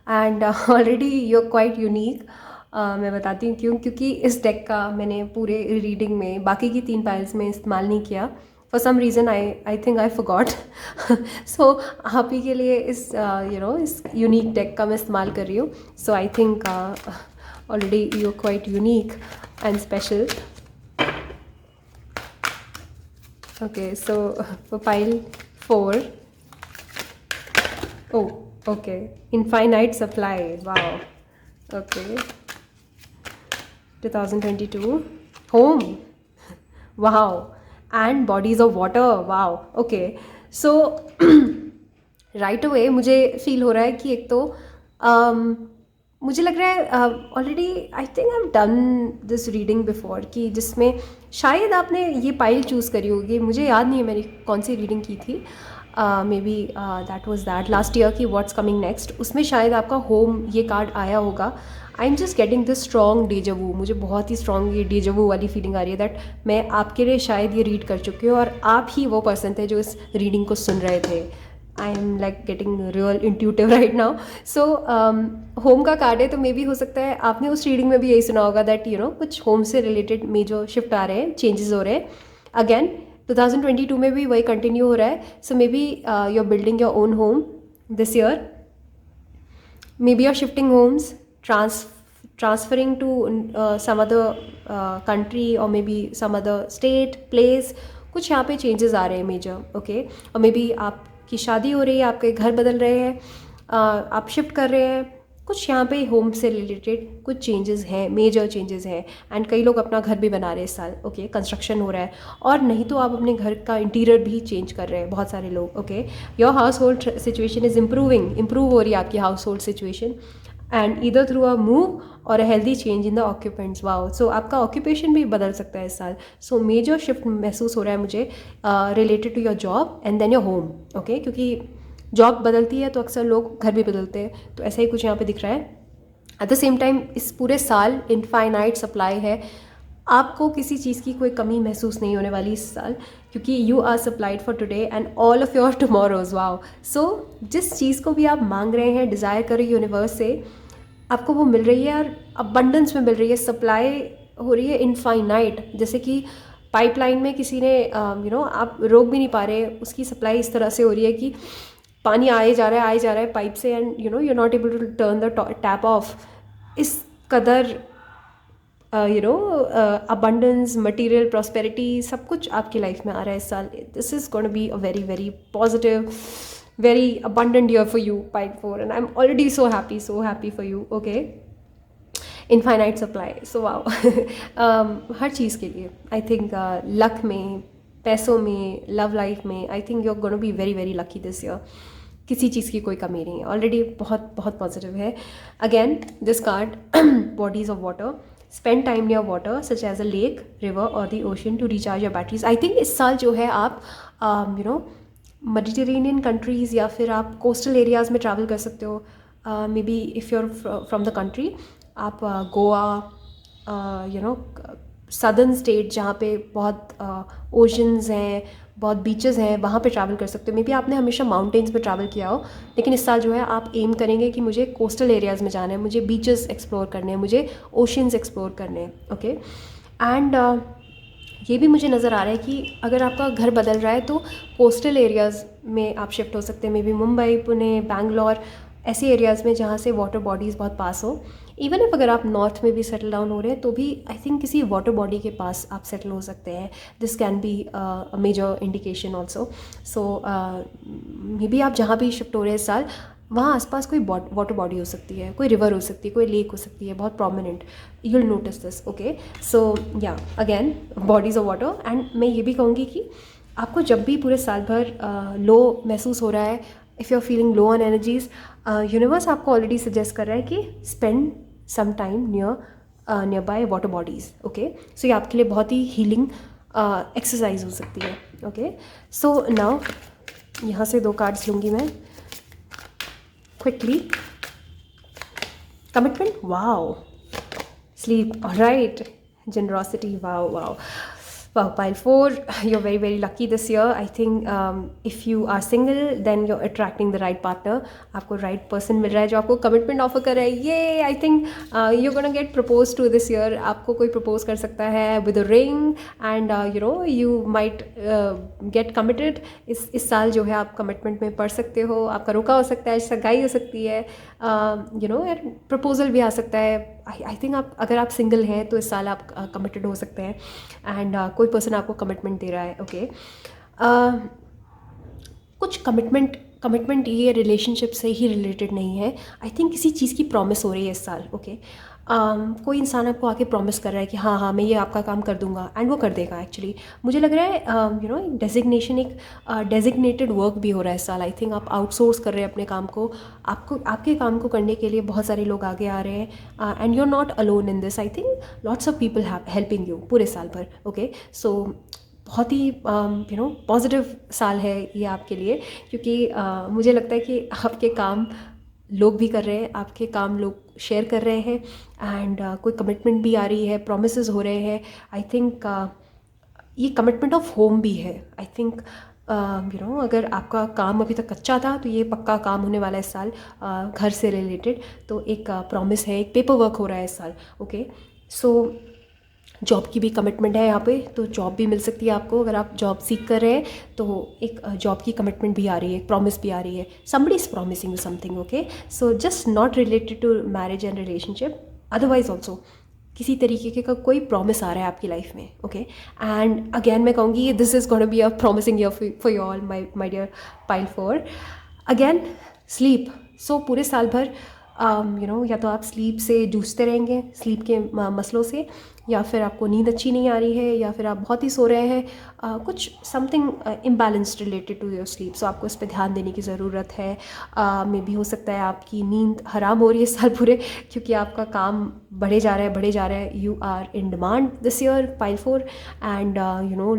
and already you are quite unique. मैं बताती हूँ क्यों, क्योंकि इस डेक का मैंने पूरे रीडिंग में बाकी की 3 पाइल्स में इस्तेमाल नहीं किया। For some reason I think I forgot. So आप ही के लिए इस यू नो इस यूनिक डेक का मैं इस्तेमाल कर रही हूँ। So I think already you're quite unique and special. Okay, so for pile 4, oh okay, infinite supply, wow, okay, 2022 home, wow, and bodies of water, wow, okay, so right away मुझे feel हो रहा है कि एक तो मुझे लग रहा है already I think I have done this reading before, कि जिसमें शायद आपने ये पाइल चूज़ करी होगी, मुझे याद नहीं है मैंने कौन सी रीडिंग की थी, maybe that was that last year की व्हाट्स कमिंग नेक्स्ट, उसमें शायद आपका होम ये कार्ड आया होगा। I am just getting this strong deja vu, मुझे बहुत ही स्ट्रॉन्ग ये डेजवू वाली फीलिंग आ रही है दैट मैं आपके लिए शायद ये रीड कर चुकी हूँ, और आप ही वो पर्सन थे जो इस रीडिंग को सुन रहे थे। I am like getting real intuitive right now. So home का कार्ड है, तो मे बी हो सकता है आपने उस रीडिंग में भी यही सुना होगा दैट यू नो कुछ होम से रिलेटेड में जो शिफ्ट आ रहे हैं, चेंजेस हो रहे हैं। अगेन 2022 में भी वही कंटिन्यू हो रहा है। So maybe you are building your own home this year, maybe you are shifting homes, transferring to some other country or maybe some other state, place, कुछ यहाँ पे चेंजेस आ रहे हैं मेजर, ओके। और may be आपकी शादी हो रही है, आपके घर बदल रहे हैं, आप शिफ्ट कर रहे हैं, कुछ यहाँ पे होम से रिलेटेड कुछ चेंजेस हैं, मेजर चेंजेस हैं। एंड कई लोग अपना घर भी बना रहे हैं इस साल, ओके, कंस्ट्रक्शन हो रहा है। और नहीं तो आप अपने घर का इंटीरियर भी चेंज कर रहे हैं, बहुत सारे लोग, okay. Your household situation is improve हो रही है आपकी household situation, and either through a move or a healthy change in the occupants. Wow, so आपका ऑक्यूपेशन भी बदल सकता है इस साल। सो मेजर शिफ्ट महसूस हो रहा है मुझे related to your job and then your home, okay, क्योंकि जॉब बदलती है तो अक्सर लोग घर भी बदलते हैं, तो ऐसा ही कुछ यहाँ पे दिख रहा है। एट द सेम टाइम इस पूरे साल इनफाइनाइट सप्लाई है, आपको किसी चीज़ की कोई कमी महसूस नहीं होने वाली इस साल, क्योंकि you are supplied for today and all of your tomorrows. Wow, so जिस चीज़ को भी आप मांग रहे हैं, डिज़ायर कर रहे यूनिवर्स से, आपको वो मिल रही है और अबंडेंस में मिल रही है, सप्लाई हो रही है इनफाइनाइट। जैसे कि पाइपलाइन में किसी ने आप रोक भी नहीं पा रहे, उसकी सप्लाई इस तरह से हो रही है कि पानी आए जा रहा है पाइप से, and you are not able to turn the tap off. इस कदर अबंडेंस, मटीरियल, प्रॉस्पेरिटी, सब कुछ आपकी लाइफ में आ रहा है इस साल। This is going to be a very very positive, very abundant year for you, Pile 4, and I'm already so happy for you, okay. Infinite supply, so wow. हर चीज़ के लिए आई थिंक, लक में, पैसों में, लव लाइफ में, I think you are gonna be very very lucky this year. किसी चीज़ की कोई कमी नहीं है, ऑलरेडी बहुत बहुत पॉजिटिव है। Again this card, bodies of water, spend time near water such as a lake, river or the ocean to recharge your batteries. I think इस साल जो है आप मेडिटेरेनियन कंट्रीज़ या फिर आप कोस्टल एरियाज़ में ट्रैवल कर सकते हो। Maybe if you are from the country, आप गोवा, सदर्न स्टेट जहाँ पे बहुत ओशंस हैं, बहुत बीचेस हैं, वहाँ पे ट्रैवल कर सकते हो। मे बी आपने हमेशा माउंटेन्स में ट्रैवल किया हो, लेकिन इस साल जो है आप एम करेंगे कि मुझे कोस्टल एरियाज़ में जाना है, मुझे बीचेस एक्सप्लोर करने हैं, मुझे ओशंस एक्सप्लोर करने हैं, ओके। एंड ये भी मुझे नज़र आ रहा है कि अगर आपका घर बदल रहा है तो कोस्टल एरियाज़ में आप शिफ्ट हो सकते हैं, मे बी मुंबई, पुणे, बैंगलोर, ऐसे एरियाज़ में जहाँ से वाटर बॉडीज़ बहुत पास हो। इवन इफ अगर आप नॉर्थ में भी सेटल डाउन हो रहे हैं तो भी आई थिंक किसी वाटर बॉडी के पास आप सेटल हो सकते हैं। This can be a major indication also. So maybe आप जहाँ भी शिफ्ट हो रहे हैं इस साल, वहाँ आसपास कोई वाटर बॉडी हो सकती है, कोई रिवर हो सकती है, कोई लेक हो सकती है, बहुत prominent. You will notice this, okay. So या again bodies of water. And मैं ये भी कहूँगी कि आपको जब भी पूरे साल भर लो महसूस हो रहा है, if you are feeling low on energies, universe आपको ऑलरेडी सजेस्ट कर रहा है कि spend some time nearby water bodies, okay. So ये आपके लिए बहुत ही हीलिंग एक्सरसाइज हो सकती है, ओके। सो नाउ यहाँ से 2 कार्ड्स लूँगी मैं quickly. Commitment, wow. Sleep, alright. Generosity, wow wow wow. Pile 4, you're very very lucky this year. I think if you are single then you're attracting the right partner. आपको right person मिल रहा है जो आपको commitment offer कर रहा है। ये I think you're gonna get proposed to this year. आपको कोई propose कर सकता है with a ring and you might get committed. इस साल जो है आप commitment में पढ़ सकते हो, आपका रुका हो सकता है, सगाई हो सकती है, प्रपोजल भी आ सकता है। आई थिंक आप अगर आप सिंगल हैं तो इस साल आप कमिटेड हो सकते हैं एंड कोई पर्सन आपको कमिटमेंट दे रहा है, ओके। कुछ कमिटमेंट ये रिलेशनशिप से ही रिलेटेड नहीं है। आई थिंक किसी चीज़ की प्रॉमिस हो रही है इस साल, ओके। कोई इंसान आपको आके प्रॉमिस कर रहा है कि हाँ हाँ मैं ये आपका काम कर दूंगा, एंड वो कर देगा। एक्चुअली मुझे लग रहा है एक डेजिग्नेशन, एक डेजिग्नेटेड वर्क भी हो रहा है इस साल। आई थिंक आप आउटसोर्स कर रहे हैं अपने काम को, आपके काम को करने के लिए बहुत सारे लोग आगे आ रहे हैं and you are not alone in this. I think lots of people helping you पूरे साल भर, ओके। सो बहुत ही पॉजिटिव साल है ये आपके लिए, क्योंकि मुझे लगता है कि आपके काम लोग भी कर रहे हैं, आपके काम लोग शेयर कर रहे हैं एंड कोई कमिटमेंट भी आ रही है, प्रोमिसेस हो रहे हैं। आई थिंक ये कमिटमेंट ऑफ होम भी है। आई थिंक अगर आपका काम अभी तक कच्चा था तो ये पक्का काम होने वाला है इस साल, घर से रिलेटेड। तो एक प्रॉमिस है, एक पेपर वर्क हो रहा है इस साल, ओके। सो जॉब की भी कमिटमेंट है यहाँ पे, तो जॉब भी मिल सकती है आपको। अगर आप जॉब सीख कर रहे हैं तो एक जॉब की कमिटमेंट भी आ रही है, प्रॉमिस भी आ रही है। Somebody is promising you something, okay. So just not related to marriage and relationship, otherwise also किसी तरीके का कोई प्रॉमिस आ रहा है आपकी लाइफ में, ओके। एंड अगेन मैं कहूँगी this is gonna be a promising year for you all my dear pile 4। Again sleep. So पूरे साल भर या तो आप स्लीप से जूझते रहेंगे, स्लीप के मसलों से, या फिर आपको नींद अच्छी नहीं आ रही है, या फिर आप बहुत ही सो रहे हैं, कुछ something imbalanced related to your sleep. So आपको इस पर ध्यान देने की ज़रूरत है। मे भी हो सकता है आपकी नींद हराम हो रही है इस साल पूरे, क्योंकि आपका काम बढ़े जा रहा है, बढ़े जा रहा है। You are in demand this year, pile 4, and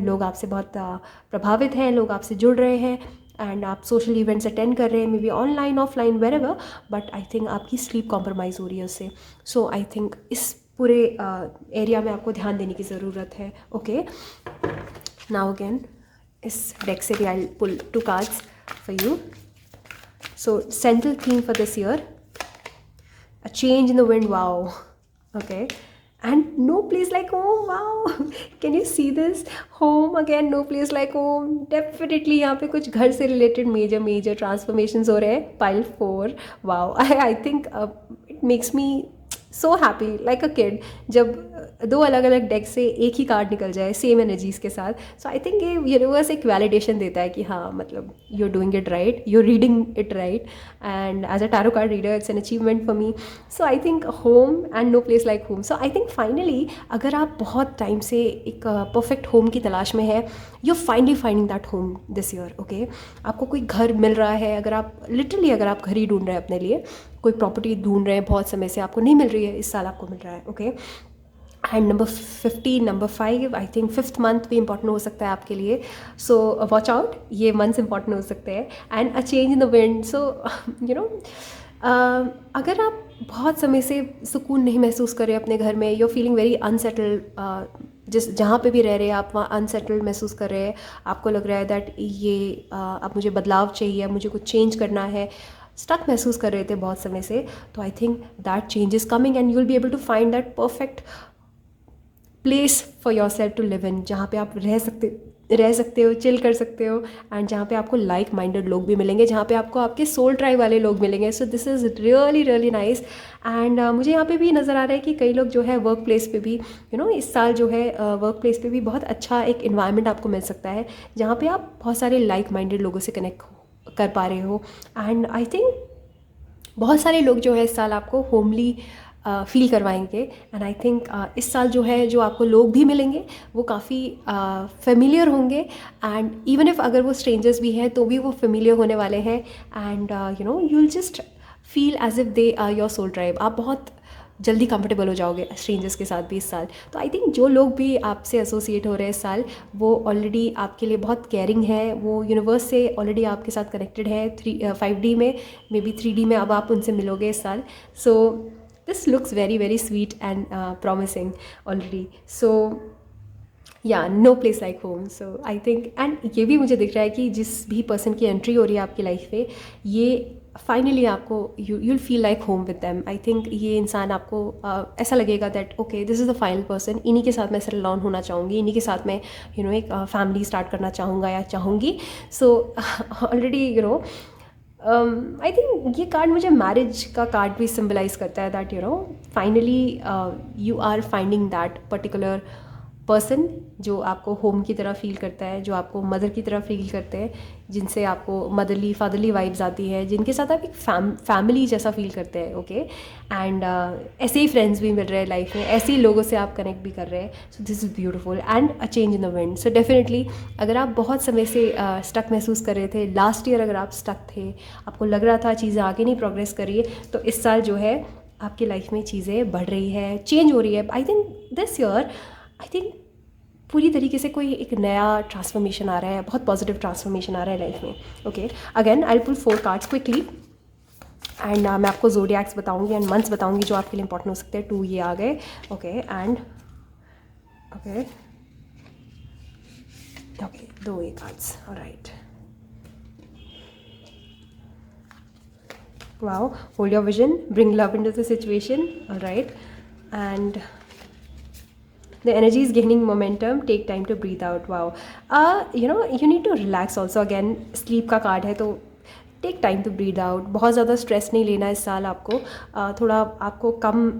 लोग आपसे बहुत प्रभावित हैं, लोग आपसे जुड़ रहे हैं, एंड आप सोशल इवेंट्स अटेंड कर रहे हैं, may be online offline wherever, but I think आपकी स्लीप कॉम्प्रोमाइज़ हो रही है उससे। सो आई थिंक इस पूरे एरिया में आपको ध्यान देने की ज़रूरत है। ओके, नाउ अगेन इस डेक से भी आई पुल 2 cards for you. So central theme for this year, a change in the wind. Wow. Okay, and no place like home. Wow. Can you see this? Home again, no place like home. Definitely यहाँ पे कुछ घर से related major transformations हो रहे हैं. Pile 4. Wow. I think it makes me so happy like a kid जब 2 अलग अलग डेक से एक ही कार्ड निकल जाए सेम एनर्जीज़ के साथ। सो आई थिंक ये यूनिवर्स एक वैलिडेशन देता है कि हाँ, मतलब you are doing it right, you are reading it right, and as a tarot card reader it's an achievement for me. So I think home and no place like home. So I think finally अगर आप बहुत time से एक perfect home की तलाश में है, you finally finding that home this year. Okay, आपको कोई घर मिल रहा है, अगर आप लिटरली अगर आप घर ही ढूंढ रहे हैं अपने लिए, कोई प्रॉपर्टी ढूंढ रहे हैं बहुत समय से, आपको नहीं मिल रही है, इस साल आपको मिल रहा है। Okay, and number 15, number 5, I think 5th month भी इंपॉर्टेंट हो सकता है आपके लिए। सो वॉच आउट, ये मंथ्स इंपॉर्टेंट हो सकते हैं। And a change in the wind. So अगर आप बहुत समय से सुकून नहीं महसूस कर रहे अपने घर में, you are feeling very unsettled, जहाँ पे भी रह रहे हैं आप वहाँ अनसेटल्ड महसूस कर रहे हैं, आपको लग रहा है दैट ये अब मुझे बदलाव चाहिए, मुझे कुछ चेंज करना है, स्टक महसूस कर रहे थे बहुत समय से, तो I think that change is coming and you will be able to find that perfect place for yourself to live in, जहाँ पे आप रह सकते हो, चिल कर सकते हो, एंड जहाँ पे आपको लाइक माइंडेड लोग भी मिलेंगे, जहाँ पे आपको आपके सोल ट्राइब वाले लोग मिलेंगे। So this is really really nice. And मुझे यहाँ पे भी नज़र आ रहा है कि कई लोग जो है वर्क प्लेस पे भी इस साल जो है वर्क प्लेस पे भी बहुत अच्छा एक इन्वायरमेंट आपको मिल सकता है, जहाँ पे आप बहुत सारे लाइक माइंडेड लोगों से कनेक्ट कर पा रहे हो। एंड आई थिंक बहुत सारे लोग जो है इस साल आपको होमली फील करवाएंगे। एंड आई थिंक इस साल जो है जो आपको लोग भी मिलेंगे वो काफ़ी फेमिलियर होंगे, एंड इवन इफ़ अगर वो स्ट्रेंजर्स भी हैं तो भी वो फेमिलियर होने वाले हैं, and you will just feel as if they are your soul tribe. आप बहुत जल्दी कंफर्टेबल हो जाओगे स्ट्रेंजर्स के साथ भी इस साल। तो आई थिंक जो लोग भी आपसे एसोसिएट हो रहे हैं इस साल, वो ऑलरेडी आपके लिए बहुत केयरिंग है, वो यूनिवर्स से ऑलरेडी आपके साथ कनेक्टेड है 5D में, मे बी 3D में अब आप उनसे मिलोगे इस साल। So this looks very very sweet and promising already. So yeah no place like home. So I think, and ये भी मुझे दिख रहा है कि जिस भी पर्सन की एंट्री हो रही है आपकी लाइफ में, ये फाइनली आपको you will feel like home with them. I think ये इंसान आपको ऐसा लगेगा that okay this is the final person, इन्हीं के साथ मैं सेटल डाउन होना चाहूँगी, इन्हीं के साथ मैं एक फैमिली स्टार्ट करना चाहूँगा या चाहूँगी। सो ऑलरेडी आई थिंक ये कार्ड मुझे मैरिज का कार्ड भी सिम्बलाइज करता है, that finally you are finding that particular person जो आपको होम की तरह फील करता है, जो आपको मदर की तरह फील करते हैं, जिनसे आपको मदरली फादरली वाइब्स आती है, जिनके साथ आप एक फैमिली जैसा फील करते हैं। ओके, एंड ऐसे ही फ्रेंड्स भी मिल रहे हैं लाइफ में, ऐसे ही लोगों से आप कनेक्ट भी कर रहे हैं। So this is beautiful and a change in the wind. So definitely अगर आप बहुत समय से स्टक महसूस कर रहे थे, लास्ट ईयर अगर आप स्टक थे, आपको लग रहा था चीज़ें आगे नहीं प्रोग्रेस कर रही है, तो इस साल जो है आपकी लाइफ में चीज़ें बढ़ रही है, चेंज हो रही है। I think this year I think पूरी तरीके से कोई एक नया ट्रांसफॉर्मेशन आ रहा है, बहुत पॉजिटिव ट्रांसफॉर्मेशन आ रहा है लाइफ में। Okay, again I pull 4 cards quickly, and मैं आपको ज़ोडिएक्स बताऊंगी एंड मंथ्स बताऊंगी जो आपके लिए इंपॉर्टेंट हो सकते हैं। 2 ये आ गए। ओके, एंड ओके 2 ये cards. Alright, wow, hold your vision, bring love into the situation. Alright, and the energy is gaining momentum, take time to breathe out. Wow. You need to relax also. Again, sleep का card है, तो take time to breathe out. बहुत ज़्यादा stress नहीं लेना इस साल आपको, थोड़ा आपको कम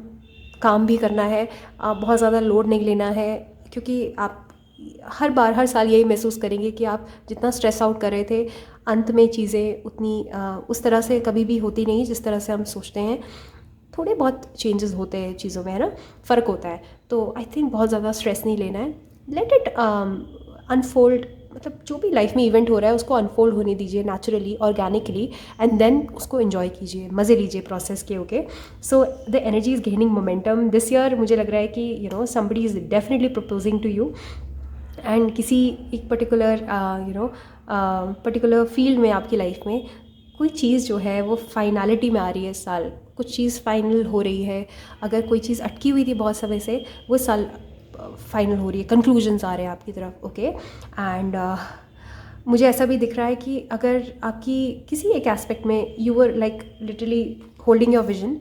काम भी करना है, बहुत ज़्यादा लोड नहीं लेना है, क्योंकि आप हर साल यही महसूस करेंगे कि आप जितना स्ट्रेस आउट कर रहे थे, अंत में चीज़ें उतनी उस तरह से कभी भी होती नहीं जिस तरह से हम सोचते हैं। थोड़े बहुत चेंजेस होते हैं चीज़ों में, है ना, फ़र्क होता है। तो आई थिंक बहुत ज़्यादा स्ट्रेस नहीं लेना है, लेट इट अनफोल्ड। मतलब जो भी लाइफ में इवेंट हो रहा है उसको अनफोल्ड होने दीजिए नेचुरली, ऑर्गेनिकली, एंड देन उसको एंजॉय कीजिए, मज़े लीजिए प्रोसेस के। Okay, so the energy is gaining momentum this year. मुझे लग रहा है कि somebody is definitely proposing to you, and किसी एक पर्टिकुलर पर्टिकुलर फील्ड में आपकी लाइफ में कोई चीज़ जो है वो फाइनलिटी में आ रही है इस साल। कुछ चीज़ फाइनल हो रही है। अगर कोई चीज़ अटकी हुई थी बहुत समय से, वो साल फाइनल हो रही है, कंक्लूजन्स आ रहे हैं आपकी तरफ। ओके, एंड मुझे ऐसा भी दिख रहा है कि अगर आपकी किसी एक एस्पेक्ट में you were like literally holding your vision,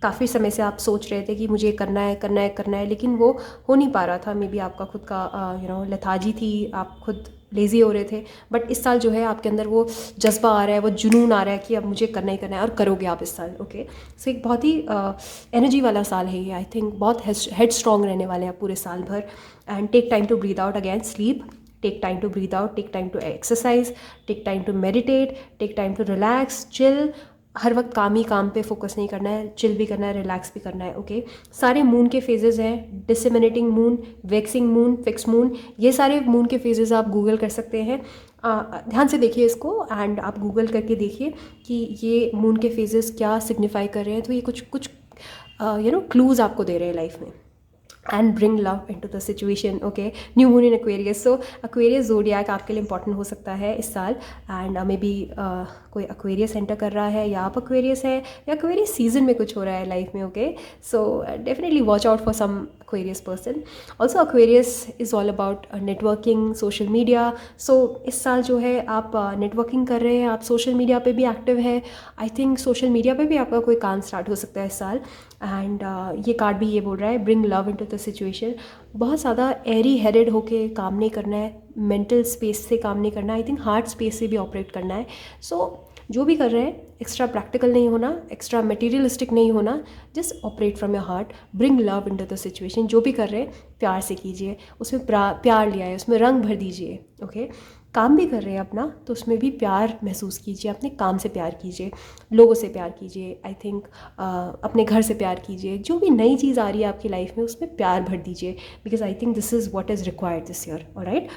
काफ़ी समय से आप सोच रहे थे कि मुझे करना है करना है करना है, लेकिन वो हो नहीं पा रहा था। मे बी आपका खुद का लेथार्जी थी, आप खुद लेज़ी हो रहे थे। बट इस साल जो है आपके अंदर वो जज्बा आ रहा है, वो जुनून आ रहा है कि अब मुझे करना ही करना है, और करोगे आप इस साल। ओके, सो एक बहुत ही एनर्जी वाला साल है ये। आई थिंक बहुत हेड स्ट्रॉन्ग रहने वाले हैं पूरे साल भर। And take time to breathe out again, sleep, take time to breathe out, take time to exercise, take time to meditate, take time to relax, chill। हर वक्त काम ही काम पे फोकस नहीं करना है, चिल भी करना है, रिलैक्स भी करना है। ओके, सारे मून के फेजेस हैं, disseminating moon, waxing moon, fix moon, ये सारे मून के फेजेस आप गूगल कर सकते हैं। ध्यान से देखिए इसको, एंड आप गूगल करके देखिए कि ये मून के फेजेस क्या सिग्निफाई कर रहे हैं। तो ये कुछ कुछ क्लूज़ आपको दे रहे हैं लाइफ में। And bring love into the situation. Okay, new moon in Aquarius. So Aquarius zodiac आपके लिए इंपॉर्टेंट हो सकता है इस साल। एंड मे बी कोई एक्वेरियस एंटर कर रहा है, या आप एक्वेरियस है, या एक्वेरियस सीजन में कुछ हो रहा है लाइफ में। Okay, so definitely watch out for some Aquarius person. Also Aquarius is all about networking, social media. So इस साल जो है आप नेटवर्किंग कर रहे हैं, आप सोशल मीडिया पे भी एक्टिव है। आई थिंक सोशल मीडिया पे भी आपका कोई काम स्टार्ट हो सकता है इस साल। एंड ये कार्ड भी ये बोल रहा है, bring love into the situation. बहुत ज़्यादा एरी हेडेड होके काम नहीं करना है, मेंटल स्पेस से काम नहीं करना है, आई थिंक हार्ट स्पेस से भी ऑपरेट करना है। सो जो भी कर रहे हैं, एक्स्ट्रा प्रैक्टिकल नहीं होना, एक्स्ट्रा मटेरियलिस्टिक नहीं होना, just operate from your heart, bring love into the situation. जो भी कर रहे हैं प्यार से कीजिए, उसमें प्यार लिया है, उसमें रंग भर दीजिए। ओके, काम भी कर रहे हैं अपना, तो उसमें भी प्यार महसूस कीजिए, अपने काम से प्यार कीजिए, लोगों से प्यार कीजिए। आई थिंक अपने घर से प्यार कीजिए। जो भी नई चीज़ आ रही है आपकी लाइफ में उसमें प्यार भर दीजिए, because I think this is what is required this year. Alright,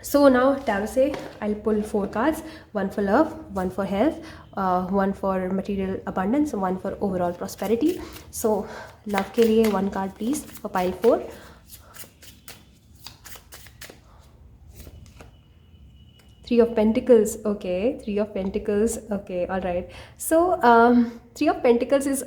so now tarot say I'll pull 4 cards, one for love, one for health, one for material abundance, one for overall prosperity. So love के लिए 1 card please for pile 4. Three of Pentacles. Okay, Three of Pentacles. Okay, all right. So Three of Pentacles is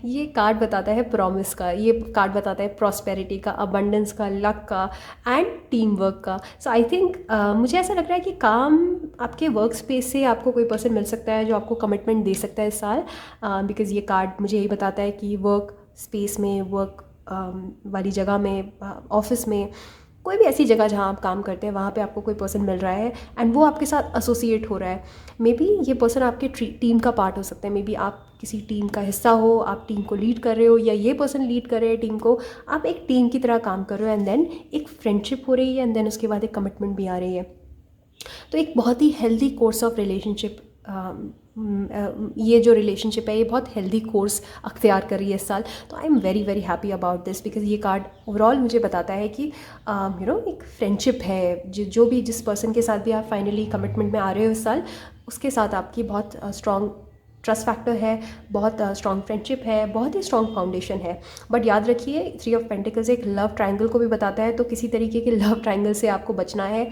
ये card बताता है promise का, ये card बताता है prosperity का, अबंडेंस का, लक का, एंड टीम वर्क का। सो आई थिंक मुझे ऐसा लग रहा है कि काम आपके वर्क स्पेस से आपको कोई पर्सन मिल सकता है जो आपको कमिटमेंट दे सकता है इस साल। बिकॉज ये कार्ड मुझे यही बताता है कि वर्क स्पेस में, वर्क वाली जगह में, ऑफिस में, कोई भी ऐसी जगह जहाँ आप काम करते हैं वहाँ पे आपको कोई पर्सन मिल रहा है, एंड वो आपके साथ एसोसिएट हो रहा है। मे बी ये पर्सन आपके टीम का पार्ट हो सकता है, मे बी आप किसी टीम का हिस्सा हो, आप टीम को लीड कर रहे हो, या ये पर्सन लीड कर रहे हैं टीम को, आप एक टीम की तरह काम कर रहे हो, एंड देन एक फ्रेंडशिप हो रही है, एंड देन उसके बाद एक कमिटमेंट भी आ रही है। तो एक बहुत ही हेल्दी कोर्स ऑफ रिलेशनशिप, ये जो रिलेशनशिप है ये बहुत हेल्दी कोर्स अख्तियार कर रही है इस साल। तो आई am very very happy about this, because ये कार्ड ओवरऑल मुझे बताता है कि एक फ्रेंडशिप है, जो भी जिस पर्सन के साथ भी आप फाइनली कमिटमेंट में आ रहे हो इस साल, उसके साथ आपकी बहुत स्ट्रॉन्ग ट्रस्ट फैक्टर है, बहुत स्ट्रॉन्ग फ्रेंडशिप है, बहुत ही स्ट्रॉन्ग फाउंडेशन है। बट याद रखिए 3 ऑफ पेंटिकल्स एक लव ट्रायंगल को भी बताता है, तो किसी तरीके के लव ट्रायंगल से आपको बचना है।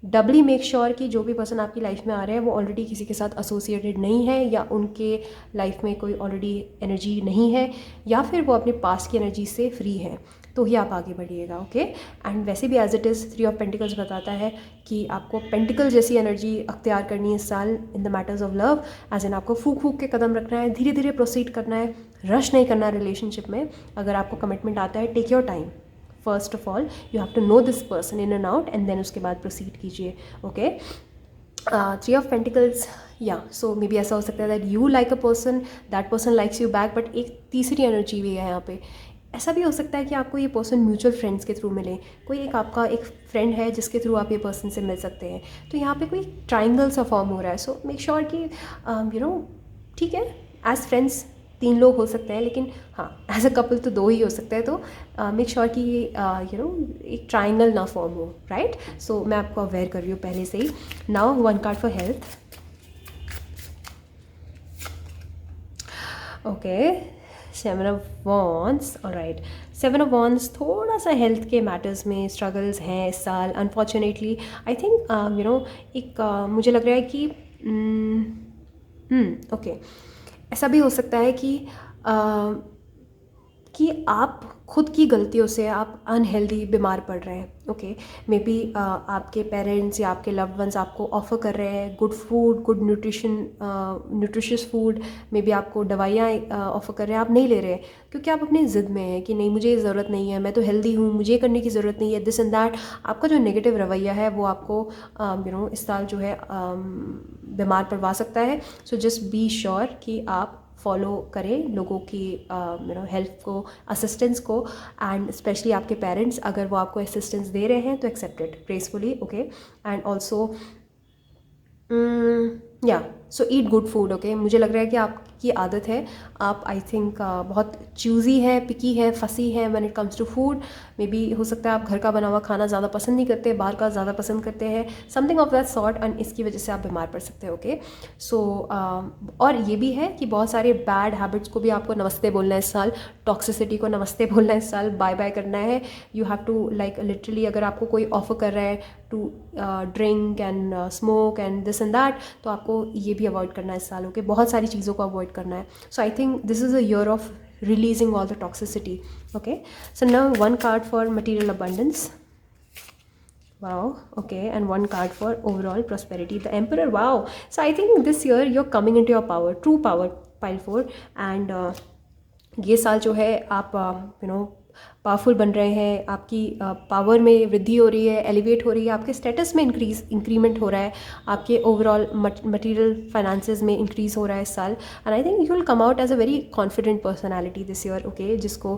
डबली मेक श्योर कि जो भी पर्सन आपकी लाइफ में आ रहे हैं वो ऑलरेडी किसी के साथ एसोसिएटेड नहीं है, या उनके लाइफ में कोई ऑलरेडी एनर्जी नहीं है, या फिर वो अपने पास की एनर्जी से फ्री है, तो ही आप आगे बढ़िएगा। ओके, एंड वैसे भी as it is 3 of pentacles बताता है कि आपको पेंटिकल जैसी एनर्जी अख्तियार करनी है इस साल in the matters of love. As in आपको फूक फूक के कदम रखना है, धीरे धीरे प्रोसीड करना है, रश नहीं करना रिलेशनशिप में। अगर आपको कमिटमेंट आता है, take your time. First of all you have to know this person in and out, and then उसके बाद प्रोसीड कीजिए। ओके, 3 ऑफ पेंटिकल्स, या सो मे बी ऐसा हो सकता है that you like a person, that person likes you back, but एक तीसरी एनर्जी भी है यहाँ पे, ऐसा भी हो सकता है कि आपको ये पर्सन म्यूचुअल फ्रेंड्स के थ्रू मिले, कोई एक आपका एक फ्रेंड है जिसके थ्रू आप ये पर्सन से मिल सकते हैं। तो यहाँ पे कोई ट्राइंगल सा फॉर्म हो रहा है। सो मेक श्योर कि ठीक है, एज फ्रेंड्स 3 लोग हो सकते हैं, लेकिन हाँ एज अ कपल तो 2 ही हो सकते हैं। तो मेक श्योर कि एक ट्राइंगल ना फॉर्म हो, राइट। सो मैं आपको अवेयर कर रही हूँ पहले से ही। Now 1 card for health. Okay, 7 of wands, alright. 7 of wands थोड़ा सा हेल्थ के मैटर्स में स्ट्रगल्स हैं इस साल अनफॉर्चुनेटली। आई थिंक एक मुझे लग रहा है कि ओके, ऐसा भी हो सकता है कि आप खुद की गलतियों से आप अनहेल्दी बीमार पड़ रहे हैं। ओके, मे बी आपके पेरेंट्स या आपके लव्ड वंस आपको ऑफ़र कर रहे हैं good food, good nutritious food, may be आपको दवाइयाँ ऑफ़र कर रहे हैं, आप नहीं ले रहे हैं क्योंकि आप अपनी ज़िद में हैं कि नहीं मुझे ज़रूरत नहीं है, मैं तो हेल्दी हूँ, मुझे करने की ज़रूरत नहीं है, दिस एंड दैट। आपका जो नेगेटिव रवैया है वो आपको इस साल जो है बीमार पड़वा सकता है। सो जस्ट बी श्योर कि आप फॉलो करें लोगों की हेल्प को, असिस्टेंस को, एंड स्पेशली आपके पेरेंट्स अगर वो आपको असिस्टेंस दे रहे हैं तो accept it gracefully. Okay, and also या so eat good food. Okay, मुझे लग रहा है कि आपकी आदत है, आप आई थिंक बहुत चूज़ी है, पिकी है, फसी है when it comes to food. Maybe हो सकता है आप घर का बना हुआ खाना ज़्यादा पसंद नहीं करते, बाहर का ज़्यादा पसंद करते हैं, something of that sort, and इसकी वजह से आप बीमार पड़ सकते हैं। ओके, सो और ये भी है कि बहुत सारे बैड हैबिट्स को भी आपको नमस्ते बोलना है इस साल, टॉक्सिसिटी को नमस्ते बोलना है इस साल, बाय बाय करना है। You have to like literally, अगर आपको कोई ऑफर कर रहा है to drink and smoke and this and that, तो आपको ये भी अवॉइड करना है इस साल। ओके, बहुत सारी चीज़ों को अवॉइड करना है। So I think this is a year of releasing all the toxicity. Okay, so now 1 card for material abundance. Wow. Okay, and 1 card for overall prosperity, the Emperor. Wow. So I think this year you're coming into your power, true power, pile 4, and ये साल जो है आप powerful बन रहे हैं, आपकी power में वृद्धि हो रही है, एलिवेट हो रही है, आपके स्टेटस में इंक्रीमेंट हो रहा है, आपके ओवरऑल मटेरियल फाइनेंसेस में इंक्रीज़ हो रहा है इस साल। And I think you will come out as a very confident personality this year. Okay, जिसको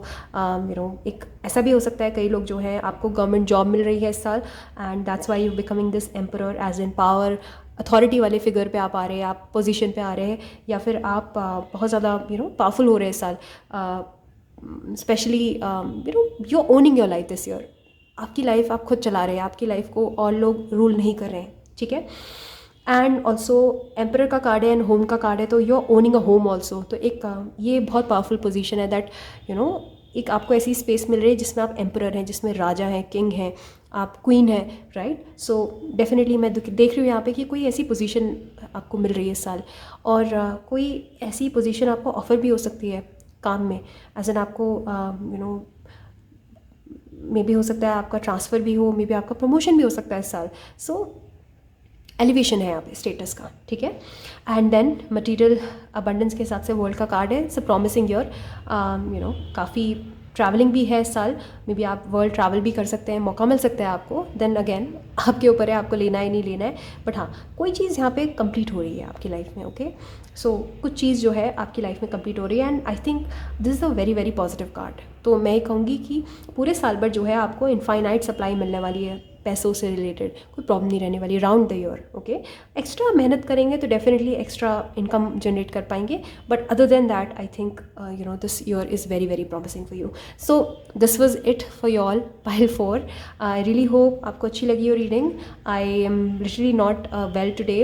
एक ऐसा भी हो सकता है कई लोग जो हैं आपको गवर्नमेंट जॉब मिल रही है इस साल, एंड that's why you becoming this emperor, as in power authority वाले फिगर पे आप आ रहे हैं, आप पोजीशन पे आ रहे हैं, या फिर आप बहुत ज़्यादा पावरफुल हो रहे हैं इस साल। Specially you owning your life this year. आपकी लाइफ आप खुद चला रहे हैं, आपकी लाइफ को और लोग रूल नहीं कर रहे हैं, ठीक है। एंड ऑल्सो एम्परर का कार्ड है एंड होम का कार्ड है, तो you are owning a home also. तो एक ये बहुत पावरफुल पोजीशन है दैट एक आपको ऐसी स्पेस मिल रही है जिसमें आप एम्परर हैं, जिसमें राजा हैं, किंग हैं, आप क्वीन है, राइट। सो डेफिनेटली मैं देख रही हूँ यहाँ पे कि कोई ऐसी पोजीशन आपको मिल रही है इस साल, और कोई ऐसी पोजीशन आपको ऑफ़र भी हो सकती है काम में, एज एन आपको मे बी हो सकता है आपका ट्रांसफ़र भी हो, मे बी आपका प्रमोशन भी हो सकता है इस साल। सो एलिवेशन है यहाँ पे स्टेटस का, ठीक है। एंड देन मटेरियल अबंडेंस के हिसाब से वर्ल्ड का कार्ड है। इट्स अ प्रॉमिसिंग ईयर, काफ़ी ट्रैवलिंग भी है इस साल, मे बी आप वर्ल्ड ट्रैवल भी कर सकते हैं, मौका मिल सकता है आपको। देन अगेन आपके ऊपर है आपको लेना है नहीं लेना है, बट हाँ कोई चीज़ यहाँ पे कंप्लीट हो रही है आपकी लाइफ में। ओके, सो कुछ चीज़ जो है आपकी लाइफ में कंप्लीट हो रही है, and I think this is a very very positive card. तो मैं ये कहूँगी कि पूरे साल भर जो है आपको इनफाइनाइट सप्लाई मिलने वाली है, पैसों से रिलेटेड कोई प्रॉब्लम नहीं रहने वाली round the year. Okay, extra मेहनत करेंगे तो डेफिनेटली एक्स्ट्रा इनकम जनरेट कर पाएंगे, but other than that I think this year is very very promising for you. So this was it for you all pile 4। I really hope आपको अच्छी लगी हो reading. I am literally not well today,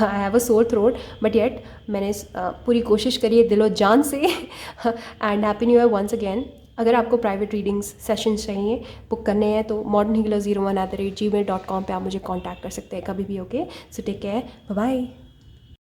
I have a sore throat, but yet मैंने पूरी कोशिश करी है दिलो जान से। And happy new year once again. अगर आपको प्राइवेट रीडिंग्स सेशंस चाहिए, बुक करने हैं, तो modernhealer01@gmail.com पे आप मुझे कांटेक्ट कर सकते हैं कभी भी। Okay, so take care, bye bye.